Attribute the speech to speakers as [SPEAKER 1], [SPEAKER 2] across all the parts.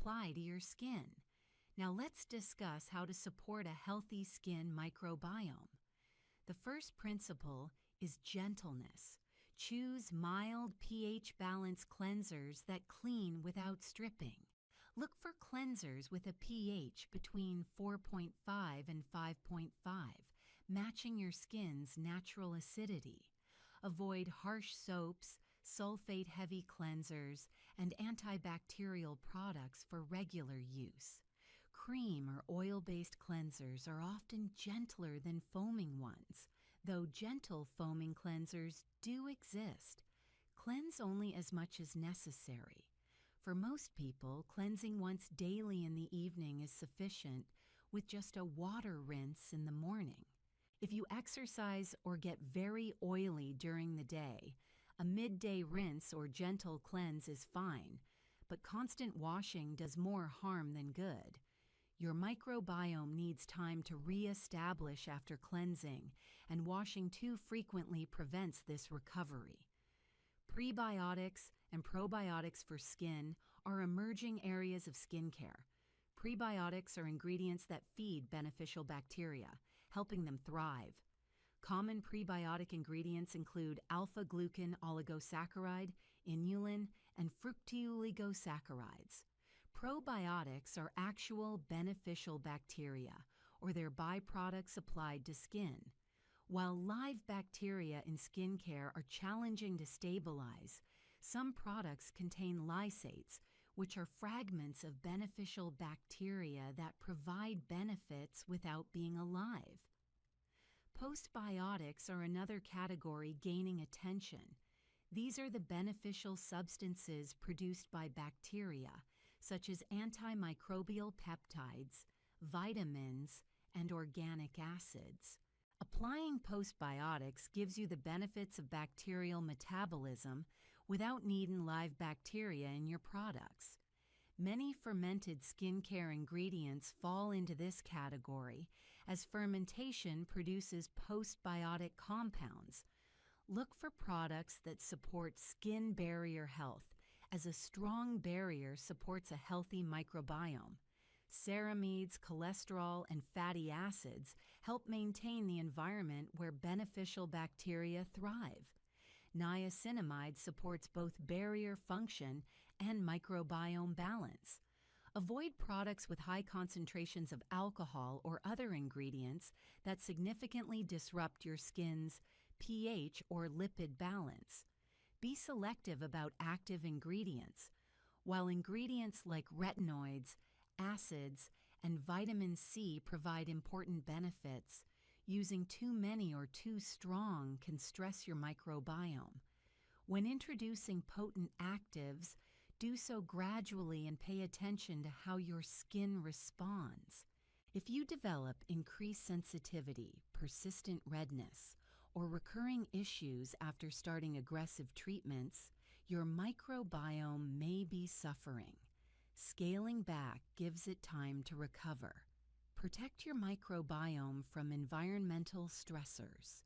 [SPEAKER 1] apply to your skin. Now let's discuss how to support a healthy skin microbiome. The first principle is gentleness. Choose mild pH balance cleansers that clean without stripping. Look for cleansers with a pH between 4.5 and 5.5, matching your skin's natural acidity. Avoid harsh soaps, sulfate-heavy cleansers, and antibacterial products for regular use. Cream or oil-based cleansers are often gentler than foaming ones, though gentle foaming cleansers do exist. Cleanse only as much as necessary. For most people, cleansing once daily in the evening is sufficient, with just a water rinse in the morning. If you exercise or get very oily during the day, a midday rinse or gentle cleanse is fine, but constant washing does more harm than good. Your microbiome needs time to re-establish after cleansing, and washing too frequently prevents this recovery. Prebiotics and probiotics for skin are emerging areas of skincare. Prebiotics are ingredients that feed beneficial bacteria, helping them thrive. Common prebiotic ingredients include alpha-glucan oligosaccharide, inulin, and fructooligosaccharides. Probiotics are actual beneficial bacteria, or their byproducts applied to skin. While live bacteria in skincare are challenging to stabilize, some products contain lysates, which are fragments of beneficial bacteria that provide benefits without being alive. Postbiotics are another category gaining attention. These are the beneficial substances produced by bacteria, such as antimicrobial peptides, vitamins, and organic acids. Applying postbiotics gives you the benefits of bacterial metabolism without needing live bacteria in your products. Many fermented skincare ingredients fall into this category, as fermentation produces postbiotic compounds. Look for products that support skin barrier health, as a strong barrier supports a healthy microbiome. Ceramides, cholesterol, and fatty acids help maintain the environment where beneficial bacteria thrive. Niacinamide supports both barrier function and microbiome balance. Avoid products with high concentrations of alcohol or other ingredients that significantly disrupt your skin's pH or lipid balance. Be selective about active ingredients. While ingredients like retinoids, acids, and vitamin C provide important benefits, using too many or too strong can stress your microbiome. When introducing potent actives, do so gradually and pay attention to how your skin responds. If you develop increased sensitivity, persistent redness, or recurring issues after starting aggressive treatments, your microbiome may be suffering. Scaling back gives it time to recover. Protect your microbiome from environmental stressors.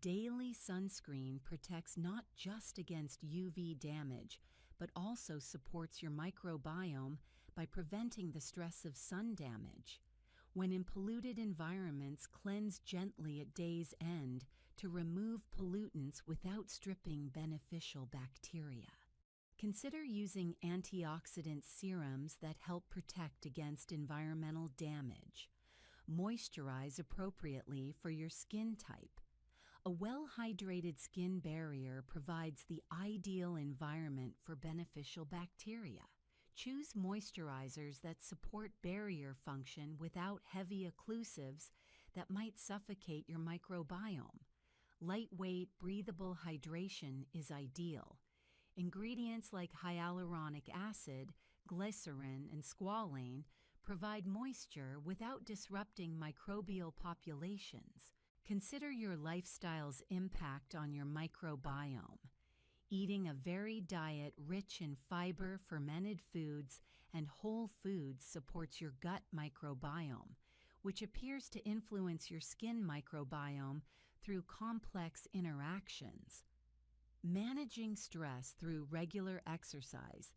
[SPEAKER 1] Daily sunscreen protects not just against UV damage, but also supports your microbiome by preventing the stress of sun damage. When in polluted environments, cleanse gently at day's end to remove pollutants without stripping beneficial bacteria. Consider using antioxidant serums that help protect against environmental damage. Moisturize appropriately for your skin type. A well-hydrated skin barrier provides the ideal environment for beneficial bacteria. Choose moisturizers that support barrier function without heavy occlusives that might suffocate your microbiome. Lightweight, breathable hydration is ideal. Ingredients like hyaluronic acid, glycerin, and squalane provide moisture without disrupting microbial populations. Consider your lifestyle's impact on your microbiome. Eating a varied diet rich in fiber, fermented foods, and whole foods supports your gut microbiome, which appears to influence your skin microbiome through complex interactions. Managing stress through regular exercise,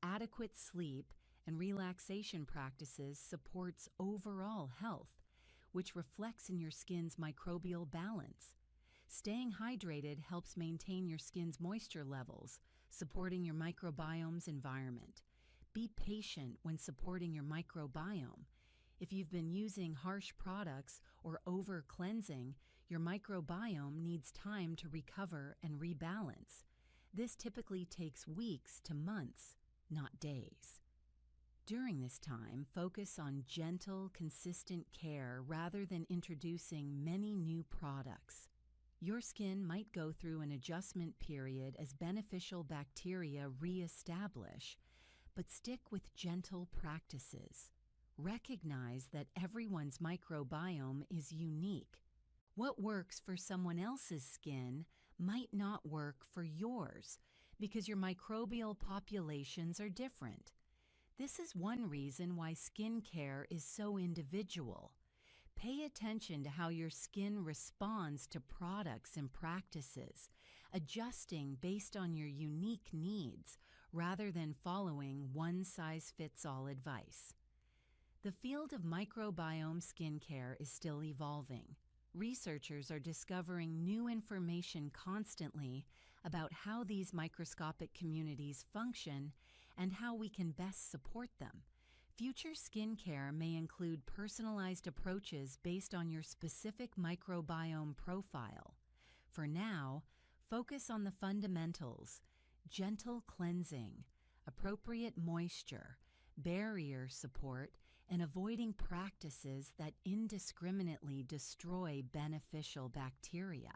[SPEAKER 1] adequate sleep, and relaxation practices supports overall health, which reflects in your skin's microbial balance. Staying hydrated helps maintain your skin's moisture levels, supporting your microbiome's environment. Be patient when supporting your microbiome. If you've been using harsh products or over-cleansing, your microbiome needs time to recover and rebalance. This typically takes weeks to months, not days. During this time, focus on gentle, consistent care rather than introducing many new products. Your skin might go through an adjustment period as beneficial bacteria re-establish, but stick with gentle practices. Recognize that everyone's microbiome is unique. What works for someone else's skin might not work for yours because your microbial populations are different. This is one reason why skincare is so individual. Pay attention to how your skin responds to products and practices, adjusting based on your unique needs rather than following one-size-fits-all advice. The field of microbiome skincare is still evolving. Researchers are discovering new information constantly about how these microscopic communities function and how we can best support them. Future skincare may include personalized approaches based on your specific microbiome profile. For now, focus on the fundamentals: gentle cleansing, appropriate moisture, barrier support, and avoiding practices that indiscriminately destroy beneficial bacteria.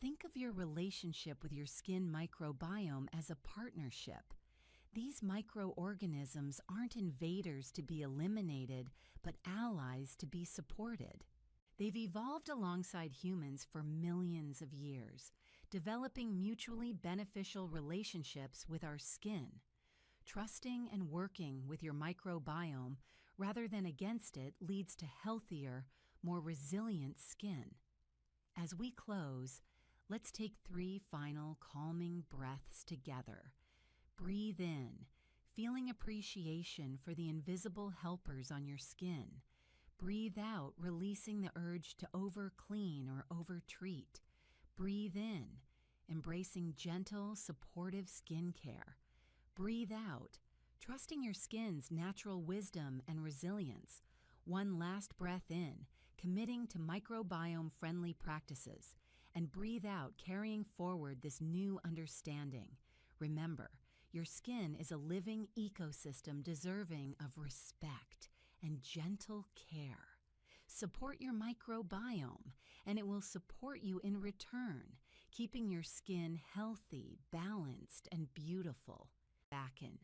[SPEAKER 1] Think of your relationship with your skin microbiome as a partnership. These microorganisms aren't invaders to be eliminated, but allies to be supported. They've evolved alongside humans for millions of years, developing mutually beneficial relationships with our skin. Trusting and working with your microbiome rather than against it leads to healthier, more resilient skin. As we close, let's take 3 final calming breaths together. Breathe in, feeling appreciation for the invisible helpers on your skin. Breathe out, releasing the urge to over-clean or over-treat. Breathe in, embracing gentle, supportive skincare. Breathe out, trusting your skin's natural wisdom and resilience. One last breath in, committing to microbiome-friendly practices. And breathe out, carrying forward this new understanding. Remember, your skin is a living ecosystem deserving of respect and gentle care. Support your microbiome, and it will support you in return, keeping your skin healthy, balanced, and beautiful. Acne.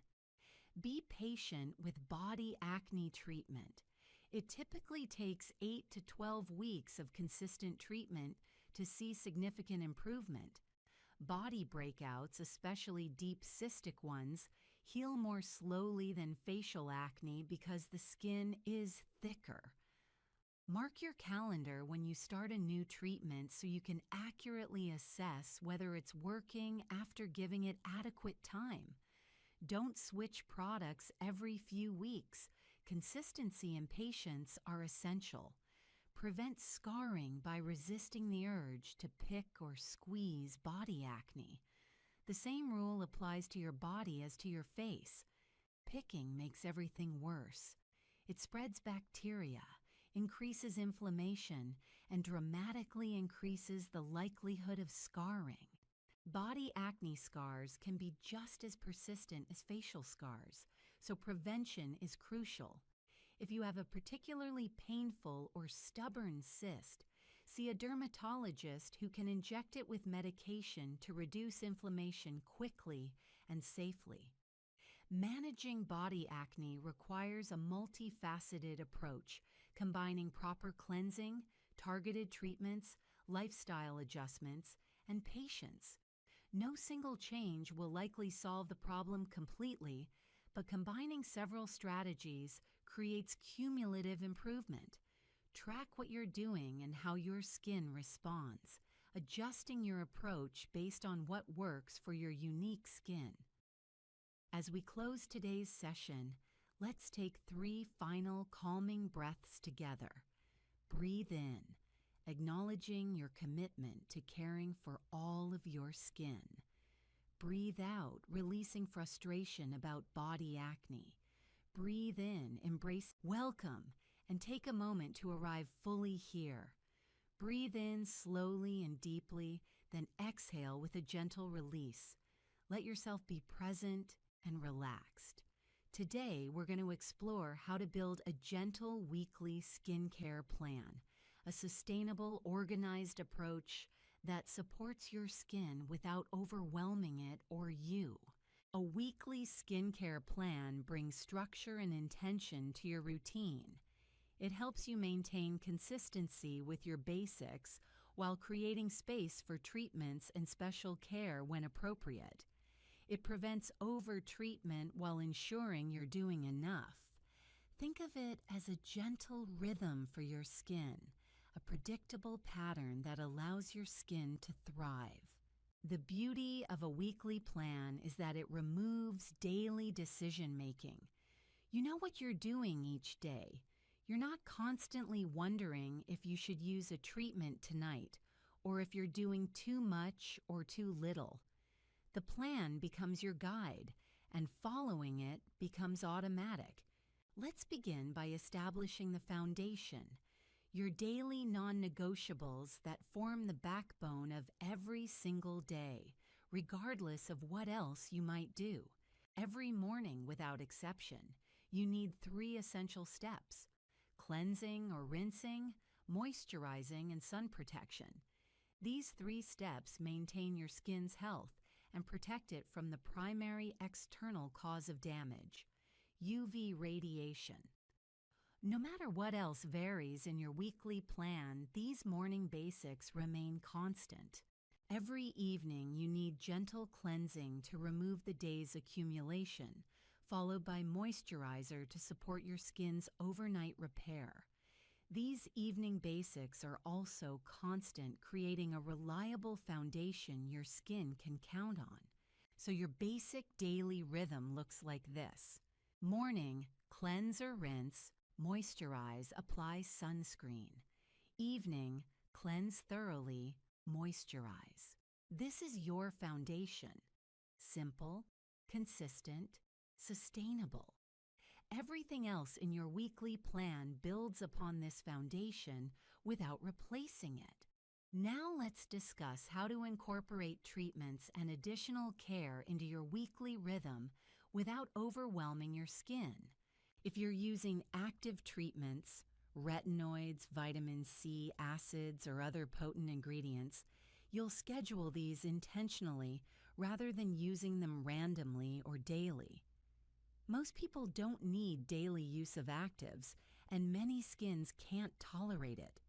[SPEAKER 1] Be patient with body acne treatment. It typically takes 8 to 12 weeks of consistent treatment to see significant improvement. Body breakouts, especially deep cystic ones, heal more slowly than facial acne because the skin is thicker. Mark your calendar when you start a new treatment so you can accurately assess whether it's working after giving it adequate time. Don't switch products every few weeks. Consistency and patience are essential. Prevent scarring by resisting the urge to pick or squeeze body acne. The same rule applies to your body as to your face. Picking makes everything worse. It spreads bacteria, increases inflammation, and dramatically increases the likelihood of scarring. Body acne scars can be just as persistent as facial scars, so prevention is crucial. If you have a particularly painful or stubborn cyst, see a dermatologist who can inject it with medication to reduce inflammation quickly and safely. Managing body acne requires a multifaceted approach, combining proper cleansing, targeted treatments, lifestyle adjustments, and patience. No single change will likely solve the problem completely, but combining several strategies creates cumulative improvement. Track what you're doing and how your skin responds, adjusting your approach based on what works for your unique skin. As we close today's session, Let's take 3 final calming breaths together. Breathe in, acknowledging your commitment to caring for all of your skin. Breathe out, releasing frustration about body acne. Breathe in, embrace, welcome, and take a moment to arrive fully here. Breathe in slowly and deeply, then exhale with a gentle release. Let yourself be present and relaxed. Today, we're going to explore how to build a gentle weekly skincare plan, a sustainable, organized approach that supports your skin without overwhelming it or you. A weekly skincare plan brings structure and intention to your routine. It helps you maintain consistency with your basics while creating space for treatments and special care when appropriate. It prevents over-treatment while ensuring you're doing enough. Think of it as a gentle rhythm for your skin, a predictable pattern that allows your skin to thrive. The beauty of a weekly plan is that it removes daily decision-making. You know what you're doing each day. You're not constantly wondering if you should use a treatment tonight, or if you're doing too much or too little. The plan becomes your guide, and following it becomes automatic. Let's begin by establishing the foundation, your daily non-negotiables that form the backbone of every single day, regardless of what else you might do. Every morning, without exception, you need 3 essential steps: cleansing or rinsing, moisturizing, and sun protection. These 3 steps maintain your skin's health and protect it from the primary external cause of damage, UV radiation. No matter what else varies in your weekly plan, these morning basics remain constant. Every evening, you need gentle cleansing to remove the day's accumulation, followed by moisturizer to support your skin's overnight repair. These evening basics are also constant, creating a reliable foundation your skin can count on. So your basic daily rhythm looks like this. Morning, cleanse or rinse, moisturize, apply sunscreen. Evening, cleanse thoroughly, moisturize. This is your foundation. Simple, consistent, sustainable. Everything else in your weekly plan builds upon this foundation without replacing it. Now let's discuss how to incorporate treatments and additional care into your weekly rhythm without overwhelming your skin. If you're using active treatments, retinoids, vitamin C, acids, or other potent ingredients, you'll schedule these intentionally rather than using them randomly or daily. Most people don't need daily use of actives, and many skins can't tolerate it.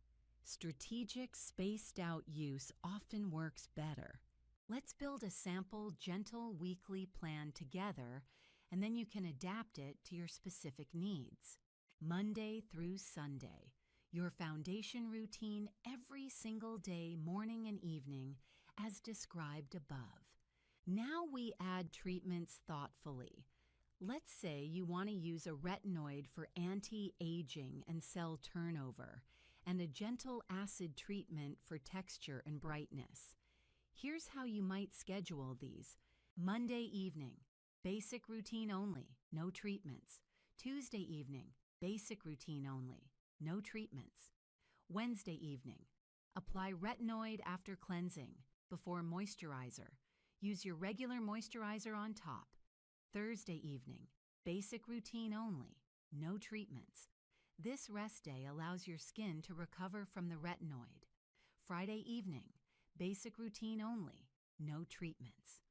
[SPEAKER 1] Strategic, spaced-out use often works better. Let's build a sample, gentle weekly plan together, and then you can adapt it to your specific needs. Monday through Sunday, your foundation routine every single day, morning and evening, as described above. Now we add treatments thoughtfully. Let's say you want to use a retinoid for anti-aging and cell turnover, and a gentle acid treatment for texture and brightness. Here's how you might schedule these. Monday evening, basic routine only, no treatments. Tuesday evening, basic routine only, no treatments. Wednesday evening, apply retinoid after cleansing, before moisturizer. Use your regular moisturizer on top. Thursday evening, basic routine only, no treatments. This rest day allows your skin to recover from the retinoid. Friday evening, basic routine only, no treatments.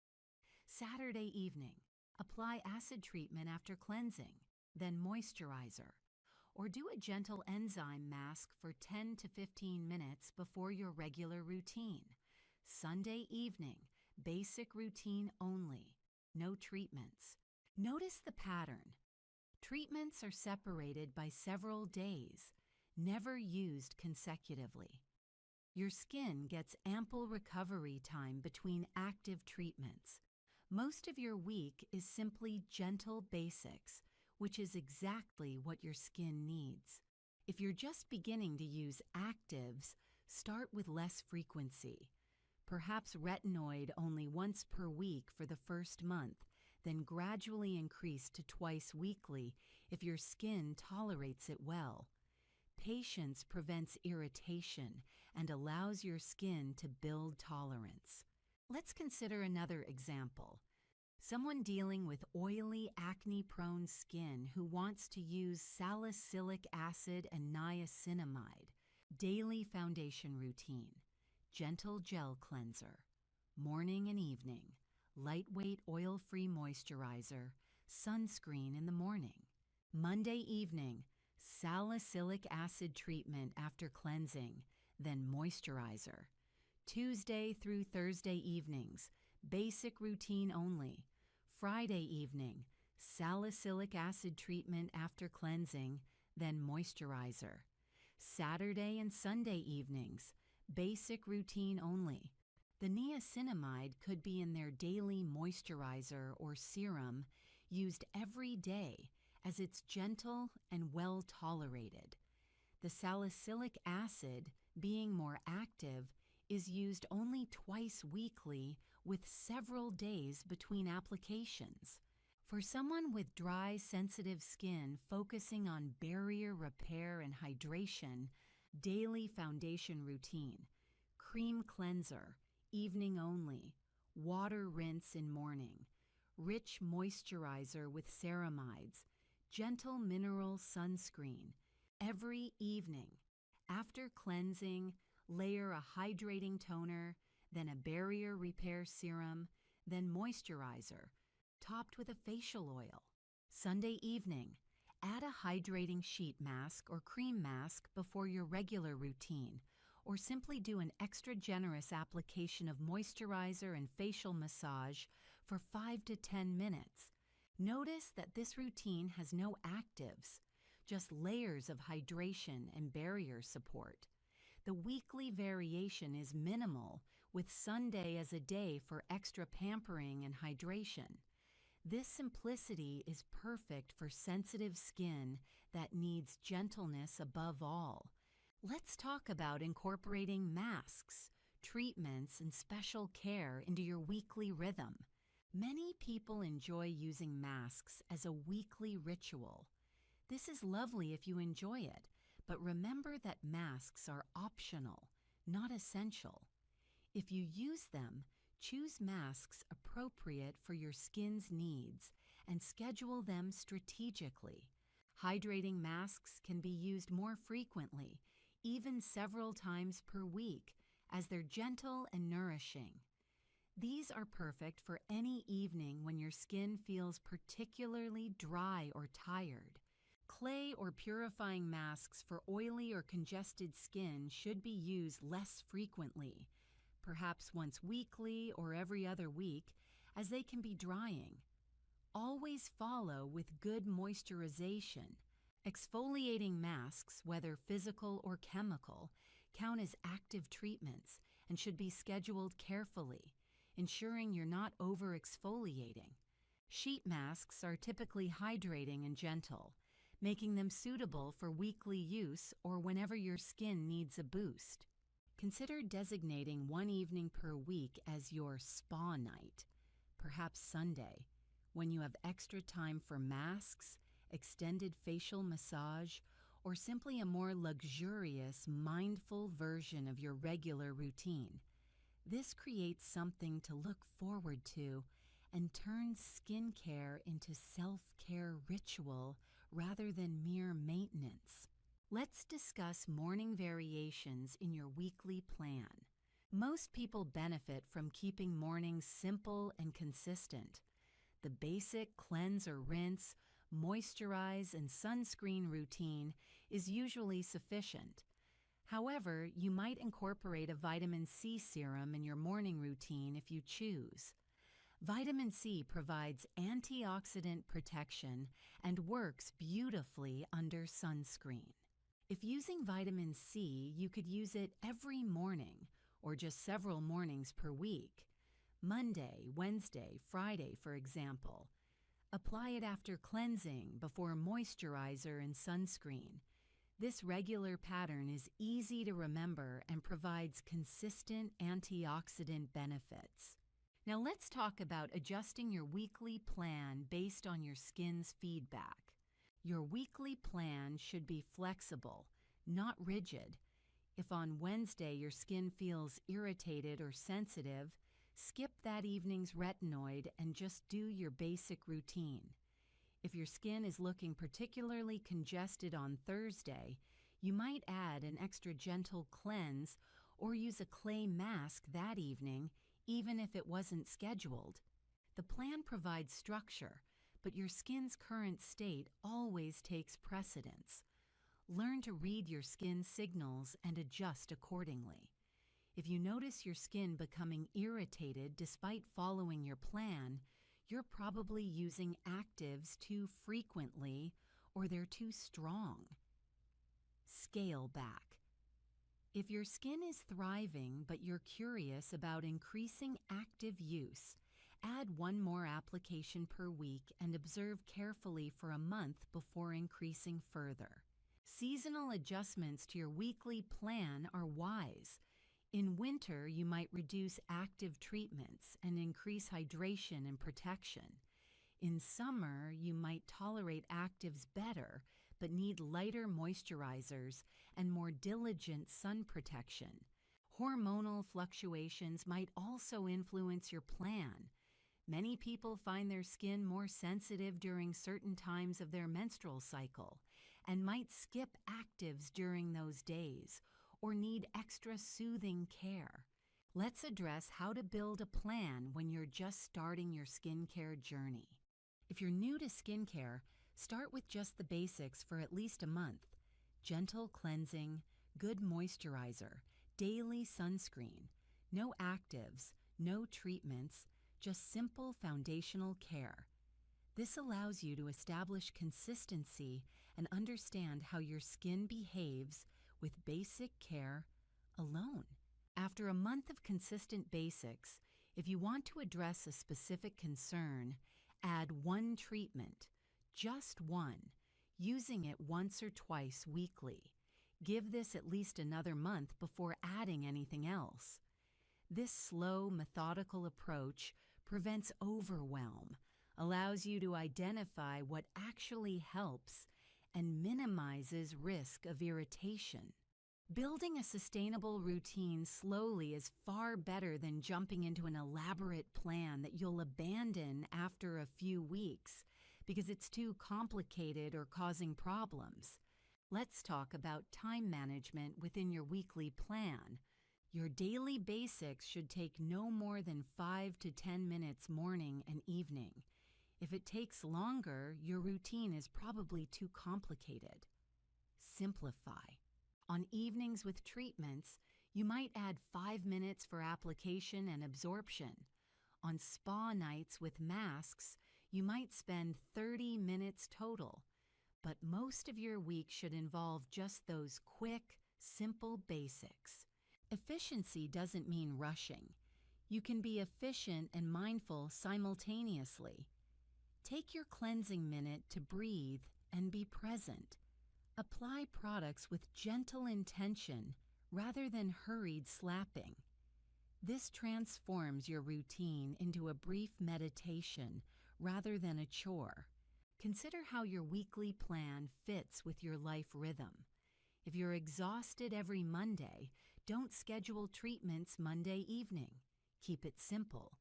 [SPEAKER 1] Saturday evening, apply acid treatment after cleansing, then moisturizer. Or do a gentle enzyme mask for 10 to 15 minutes before your regular routine. Sunday evening, basic routine only, no treatments. Notice the pattern. Treatments are separated by several days, never used consecutively. Your skin gets ample recovery time between active treatments. Most of your week is simply gentle basics, which is exactly what your skin needs. If you're just beginning to use actives, start with less frequency. Perhaps retinoid only once per week for the first month, then gradually increase to twice weekly if your skin tolerates it well. Patience prevents irritation and allows your skin to build tolerance. Let's consider another example. Someone dealing with oily, acne-prone skin who wants to use salicylic acid and niacinamide. Daily foundation routine. Gentle gel cleanser. Morning and evening. Lightweight oil-free moisturizer. Sunscreen in the morning. Monday evening. Salicylic acid treatment after cleansing, then moisturizer. Tuesday through Thursday evenings. Basic routine only. Friday evening, salicylic acid treatment after cleansing, then moisturizer. Saturday and Sunday evenings, basic routine only. The niacinamide could be in their daily moisturizer or serum, used every day as it's gentle and well tolerated. The salicylic acid, being more active, is used only twice weekly with several days between applications. For someone with dry, sensitive skin focusing on barrier repair and hydration, daily foundation routine, cream cleanser, evening only, water rinse in morning, rich moisturizer with ceramides, gentle mineral sunscreen, every evening. After cleansing, layer a hydrating toner, then a barrier repair serum, then moisturizer, topped with a facial oil. Sunday evening, add a hydrating sheet mask or cream mask before your regular routine, or simply do an extra generous application of moisturizer and facial massage for 5 to 10 minutes. Notice that this routine has no actives, just layers of hydration and barrier support. The weekly variation is minimal, with Sunday as a day for extra pampering and hydration. This simplicity is perfect for sensitive skin that needs gentleness above all. Let's talk about incorporating masks, treatments, and special care into your weekly rhythm. Many people enjoy using masks as a weekly ritual. This is lovely if you enjoy it, but remember that masks are optional, not essential. If you use them, choose masks appropriate for your skin's needs and schedule them strategically. Hydrating masks can be used more frequently, even several times per week, as they're gentle and nourishing. These are perfect for any evening when your skin feels particularly dry or tired. Clay or purifying masks for oily or congested skin should be used less frequently, perhaps once weekly or every other week, as they can be drying. Always follow with good moisturization. Exfoliating masks, whether physical or chemical, count as active treatments and should be scheduled carefully, ensuring you're not over-exfoliating. Sheet masks are typically hydrating and gentle, making them suitable for weekly use or whenever your skin needs a boost. Consider designating one evening per week as your spa night, perhaps Sunday, when you have extra time for masks, extended facial massage, or simply a more luxurious, mindful version of your regular routine. This creates something to look forward to and turns skincare into self-care ritual rather than mere maintenance. Let's discuss morning variations in your weekly plan. Most people benefit from keeping mornings simple and consistent. The basic cleanse or rinse, moisturize, and sunscreen routine is usually sufficient. However, you might incorporate a vitamin C serum in your morning routine if you choose. Vitamin C provides antioxidant protection and works beautifully under sunscreen. If using vitamin C, you could use it every morning or just several mornings per week. Monday, Wednesday, Friday, for example. Apply it after cleansing, before moisturizer and sunscreen. This regular pattern is easy to remember and provides consistent antioxidant benefits. Now let's talk about adjusting your weekly plan based on your skin's feedback. Your weekly plan should be flexible, not rigid. If on Wednesday your skin feels irritated or sensitive, skip that evening's retinoid and just do your basic routine. If your skin is looking particularly congested on Thursday, you might add an extra gentle cleanse or use a clay mask that evening, even if it wasn't scheduled. The plan provides structure, but your skin's current state always takes precedence. Learn to read your skin's signals and adjust accordingly. If you notice your skin becoming irritated despite following your plan, you're probably using actives too frequently or they're too strong. Scale back. If your skin is thriving but you're curious about increasing active use, add one more application per week and observe carefully for a month before increasing further. Seasonal adjustments to your weekly plan are wise. In winter, you might reduce active treatments and increase hydration and protection. In summer, you might tolerate actives better, but need lighter moisturizers and more diligent sun protection. Hormonal fluctuations might also influence your plan. Many people find their skin more sensitive during certain times of their menstrual cycle and might skip actives during those days or need extra soothing care. Let's address how to build a plan when you're just starting your skincare journey. If you're new to skincare, start with just the basics for at least a month. Gentle cleansing, good moisturizer, daily sunscreen, no actives, no treatments, just simple foundational care. This allows you to establish consistency and understand how your skin behaves with basic care alone. After a month of consistent basics, if you want to address a specific concern, add one treatment, just one, using it once or twice weekly. Give this at least another month before adding anything else. This slow, methodical approach prevents overwhelm, allows you to identify what actually helps, and minimizes risk of irritation. Building a sustainable routine slowly is far better than jumping into an elaborate plan that you'll abandon after a few weeks because it's too complicated or causing problems. Let's talk about time management within your weekly plan. Your daily basics should take no more than 5 to 10 minutes morning and evening. If it takes longer, your routine is probably too complicated. Simplify. On evenings with treatments, you might add 5 minutes for application and absorption. On spa nights with masks, you might spend 30 minutes total. But most of your week should involve just those quick, simple basics. Efficiency doesn't mean rushing. You can be efficient and mindful simultaneously. Take your cleansing minute to breathe and be present. Apply products with gentle intention rather than hurried slapping. This transforms your routine into a brief meditation rather than a chore. Consider how your weekly plan fits with your life rhythm. If you're exhausted every Monday, don't schedule treatments Monday evening. Keep it simple.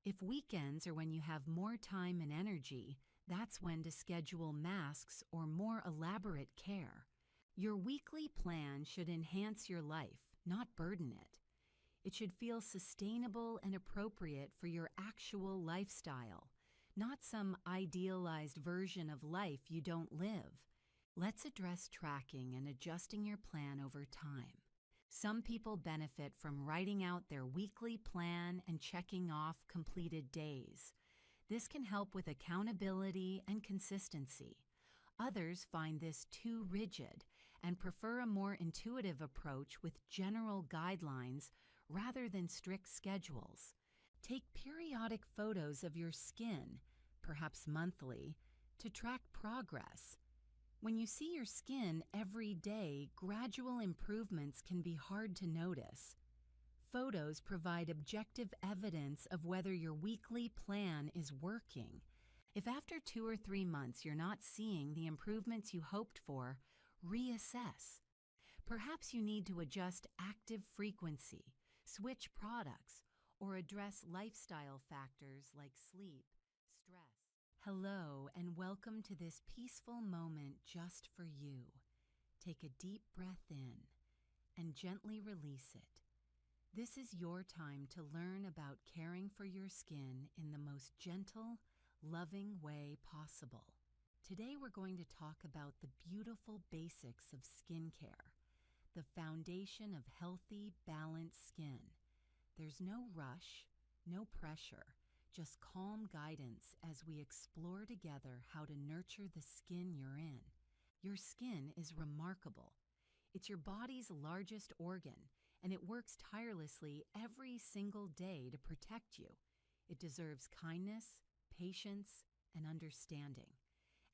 [SPEAKER 1] If weekends are when you have more time and energy, that's when to schedule masks or more elaborate care. Your weekly plan should enhance your life, not burden it. It should feel sustainable and appropriate for your actual lifestyle, not some idealized version of life you don't live. Let's address tracking and adjusting your plan over time. Some people benefit from writing out their weekly plan and checking off completed days. This can help with accountability and consistency. Others find this too rigid and prefer a more intuitive approach with general guidelines rather than strict schedules. Take periodic photos of your skin, perhaps monthly, to track progress. When you see your skin every day, gradual improvements can be hard to notice. Photos provide objective evidence of whether your weekly plan is working. If after 2 or 3 months you're not seeing the improvements you hoped for, reassess. Perhaps you need to adjust active frequency, switch products, or address lifestyle factors like sleep, stress. Hello, and welcome to this peaceful moment just for you. Take a deep breath in and gently release it. This is your time to learn about caring for your skin in the most gentle, loving way possible. Today we're going to talk about the beautiful basics of skincare, the foundation of healthy, balanced skin. There's no rush, no pressure, just calm guidance as we explore together how to nurture the skin you're in. Your skin is remarkable. It's your body's largest organ, and it works tirelessly every single day to protect you. It deserves kindness, patience, and understanding.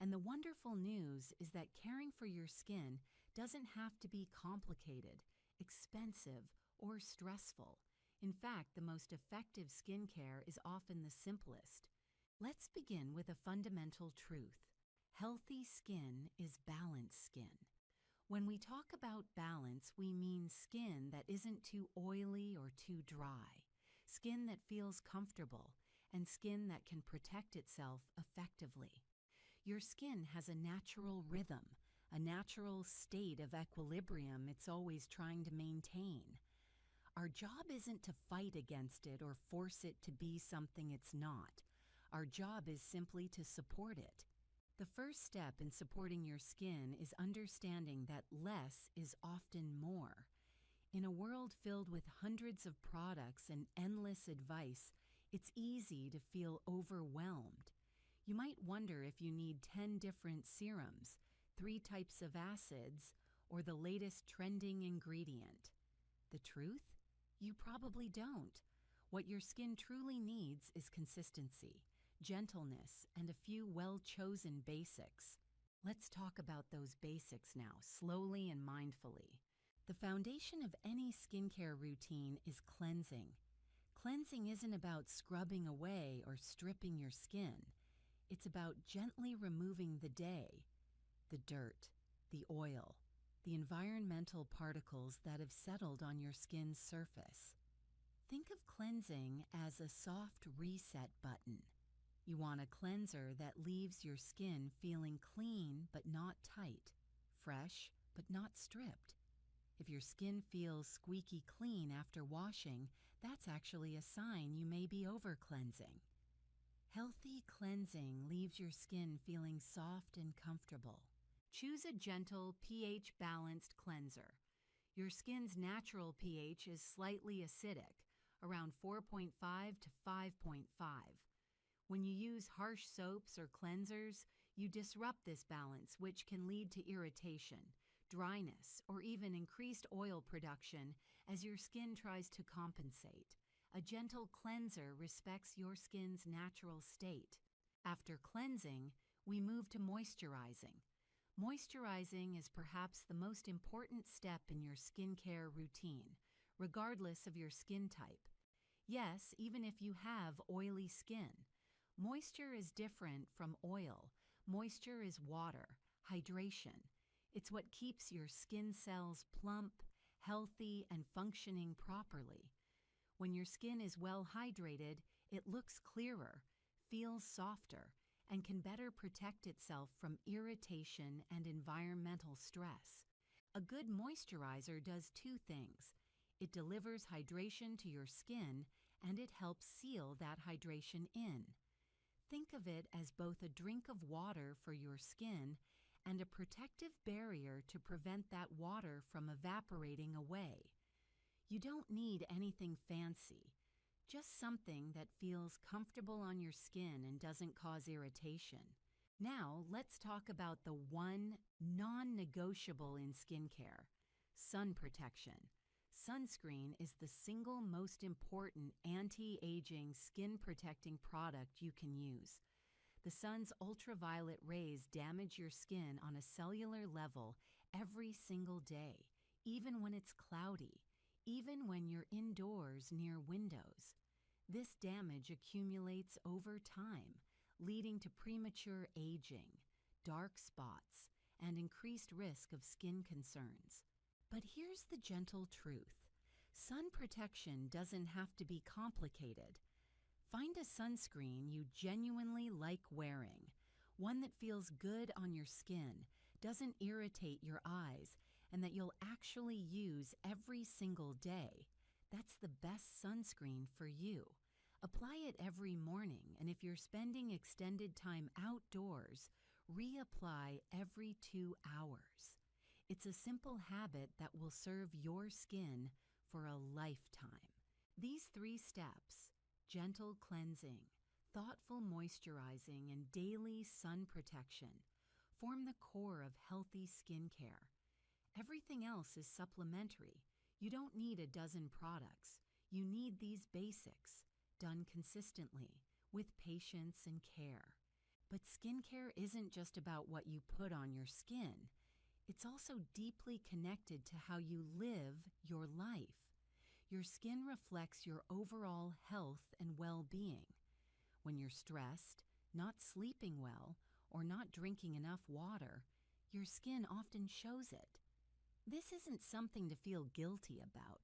[SPEAKER 1] And the wonderful news is that caring for your skin doesn't have to be complicated, expensive, or stressful. In fact, the most effective skincare is often the simplest. Let's begin with a fundamental truth. Healthy skin is balanced skin. When we talk about balance, we mean skin that isn't too oily or too dry, skin that feels comfortable, and skin that can protect itself effectively. Your skin has a natural rhythm, a natural state of equilibrium it's always trying to maintain. Our job isn't to fight against it or force it to be something it's not. Our job is simply to support it. The first step in supporting your skin is understanding that less is often more. In a world filled with hundreds of products and endless advice, it's easy to feel overwhelmed. You might wonder if you need 10 different serums, 3 types of acids, or the latest trending ingredient. The truth? You probably don't. What your skin truly needs is consistency, gentleness, and a few well-chosen basics. Let's talk about those basics now, slowly and mindfully. The foundation of any skincare routine is cleansing. Cleansing isn't about scrubbing away or stripping your skin. It's about gently removing the dirt, the oil, the environmental particles that have settled on your skin's surface. Think of cleansing as a soft reset button. You want a cleanser that leaves your skin feeling clean but not tight, fresh but not stripped. If your skin feels squeaky clean after washing, that's actually a sign you may be over-cleansing. Healthy cleansing leaves your skin feeling soft and comfortable. Choose a gentle, pH-balanced cleanser. Your skin's natural pH is slightly acidic, around 4.5 to 5.5. When you use harsh soaps or cleansers, you disrupt this balance, which can lead to irritation, dryness, or even increased oil production as your skin tries to compensate. A gentle cleanser respects your skin's natural state. After cleansing, we move to moisturizing. Moisturizing is perhaps the most important step in your skincare routine, regardless of your skin type. Yes, even if you have oily skin. Moisture is different from oil. Moisture is water, hydration. It's what keeps your skin cells plump, healthy, and functioning properly. When your skin is well hydrated, it looks clearer, feels softer, and can better protect itself from irritation and environmental stress. A good moisturizer does 2 things. It delivers hydration to your skin, and it helps seal that hydration in. Think of it as both a drink of water for your skin and a protective barrier to prevent that water from evaporating away. You don't need anything fancy, just something that feels comfortable on your skin and doesn't cause irritation. Now, let's talk about the one non-negotiable in skincare: sun protection. Sunscreen is the single most important anti-aging skin protecting product you can use. The sun's ultraviolet rays damage your skin on a cellular level every single day, even when it's cloudy, even when you're indoors near windows. This damage accumulates over time, leading to premature aging, dark spots, and increased risk of skin concerns. But here's the gentle truth. Sun protection doesn't have to be complicated. Find a sunscreen you genuinely like wearing, one that feels good on your skin, doesn't irritate your eyes, and that you'll actually use every single day. That's the best sunscreen for you. Apply it every morning, and if you're spending extended time outdoors, reapply every 2 hours. It's a simple habit that will serve your skin for a lifetime. These 3 steps, gentle cleansing, thoughtful moisturizing, and daily sun protection, form the core of healthy skincare. Everything else is supplementary. You don't need a dozen products. You need these basics, done consistently, with patience and care. But skincare isn't just about what you put on your skin. It's also deeply connected to how you live your life. Your skin reflects your overall health and well-being. When you're stressed, not sleeping well, or not drinking enough water, your skin often shows it. This isn't something to feel guilty about.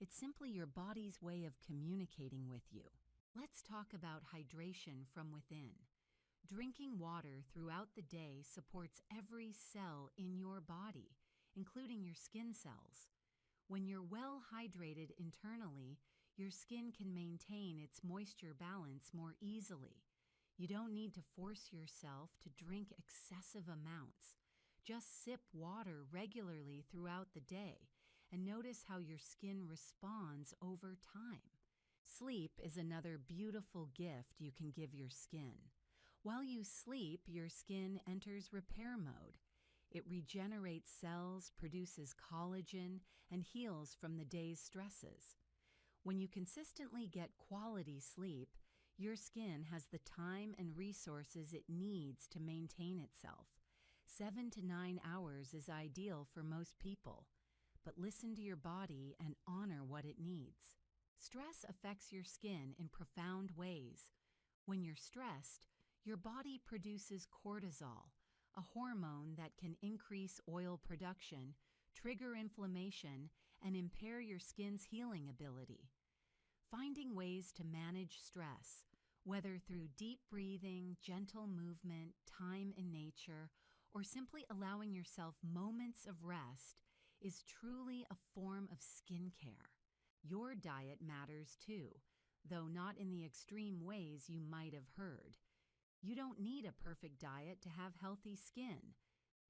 [SPEAKER 1] It's simply your body's way of communicating with you. Let's talk about hydration from within. Drinking water throughout the day supports every cell in your body, including your skin cells. When you're well hydrated internally, your skin can maintain its moisture balance more easily. You don't need to force yourself to drink excessive amounts. Just sip water regularly throughout the day and notice how your skin responds over time. Sleep is another beautiful gift you can give your skin. While you sleep, your skin enters repair mode. It regenerates cells, produces collagen, and heals from the day's stresses. When you consistently get quality sleep, your skin has the time and resources it needs to maintain itself. 7 to 9 hours is ideal for most people, but listen to your body and honor what it needs. Stress affects your skin in profound ways. When you're stressed, your body produces cortisol, a hormone that can increase oil production, trigger inflammation, and impair your skin's healing ability. Finding ways to manage stress, whether through deep breathing, gentle movement, time in nature, or simply allowing yourself moments of rest, is truly a form of skincare. Your diet matters too, though not in the extreme ways you might have heard. You don't need a perfect diet to have healthy skin,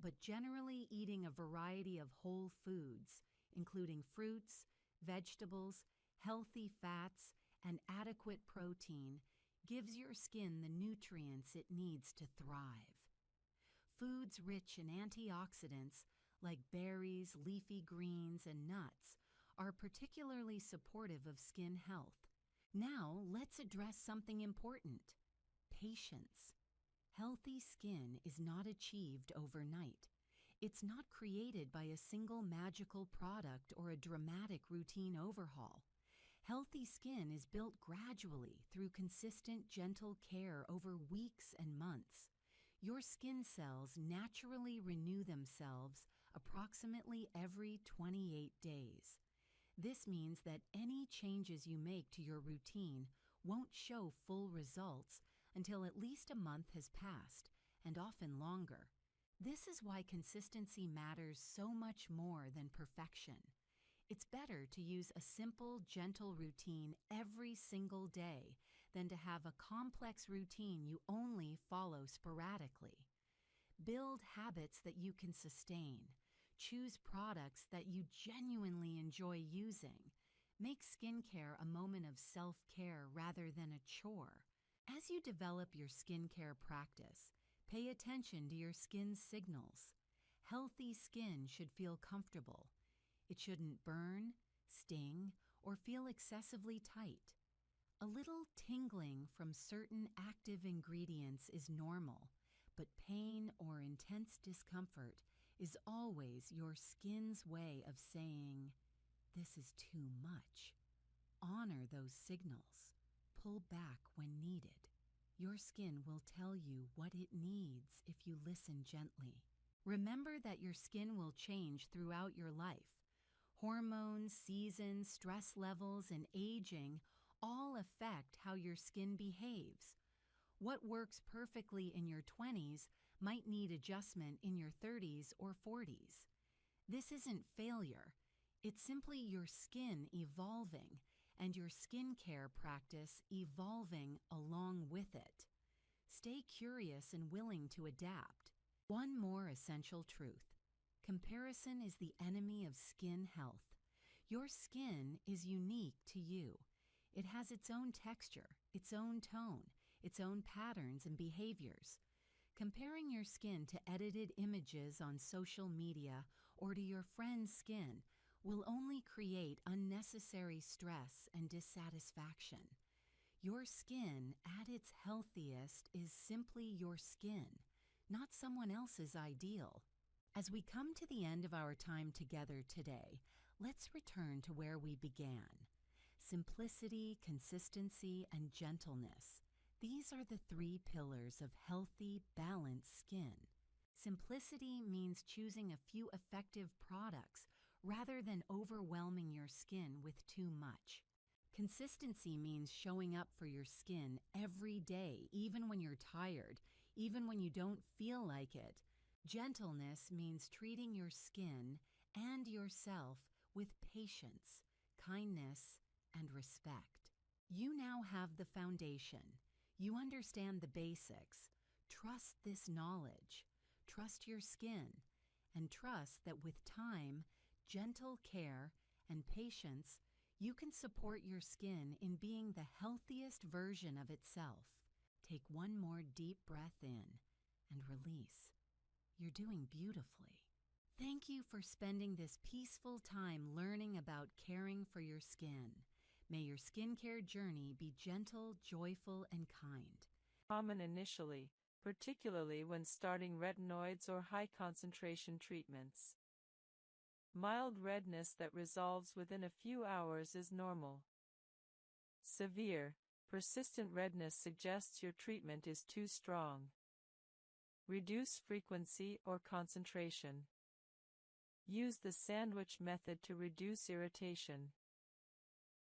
[SPEAKER 1] but generally eating a variety of whole foods, including fruits, vegetables, healthy fats, and adequate protein, gives your skin the nutrients it needs to thrive. Foods rich in antioxidants, like berries, leafy greens, and nuts, are particularly supportive of skin health. Now, let's address something important: patience. Healthy skin is not achieved overnight. It's not created by a single magical product or a dramatic routine overhaul. Healthy skin is built gradually through consistent, gentle care over weeks and months. Your skin cells naturally renew themselves approximately every 28 days. This means that any changes you make to your routine won't show full results until at least a month has passed, and often longer. This is why consistency matters so much more than perfection. It's better to use a simple, gentle routine every single day than to have a complex routine you only follow sporadically. Build habits that you can sustain. Choose products that you genuinely enjoy using. Make skincare a moment of self-care rather than a chore. As you develop your skincare practice, pay attention to your skin's signals. Healthy skin should feel comfortable. It shouldn't burn, sting, or feel excessively tight. A little tingling from certain active ingredients is normal, but pain or intense discomfort is always your skin's way of saying, "This is too much." Honor those signals. Pull back when needed. Your skin will tell you what it needs if you listen gently. Remember that your skin will change throughout your life. Hormones, seasons, stress levels, and aging all affect how your skin behaves. What works perfectly in your 20s might need adjustment in your 30s or 40s. This isn't failure. It's simply your skin evolving and your skincare practice evolving along with it. Stay curious and willing to adapt. One more essential truth. Comparison is the enemy of skin health. Your skin is unique to you. It has its own texture, its own tone, its own patterns and behaviors. Comparing your skin to edited images on social media or to your friend's skin will only create unnecessary stress and dissatisfaction. Your skin at its healthiest is simply your skin, not someone else's ideal. As we come to the end of our time together today, let's return to where we began. Simplicity, consistency, and gentleness. These are the three pillars of healthy, balanced skin. Simplicity means choosing a few effective products rather than overwhelming your skin with too much. Consistency means showing up for your skin every day, even when you're tired, even when you don't feel like it. Gentleness means treating your skin and yourself with patience, kindness, and respect. You now have the foundation. You understand the basics. Trust this knowledge. Trust your skin, and trust that with time, gentle care, and patience, you can support your skin in being the healthiest version of itself. Take one more deep breath in and release. You're doing beautifully. Thank you for spending this peaceful time learning about caring for your skin. May your skincare journey be gentle, joyful, and kind.
[SPEAKER 2] Common initially, particularly when starting retinoids or high-concentration treatments. Mild redness that resolves within a few hours is normal. Severe, persistent redness suggests your treatment is too strong. Reduce frequency or concentration. Use the sandwich method to reduce irritation.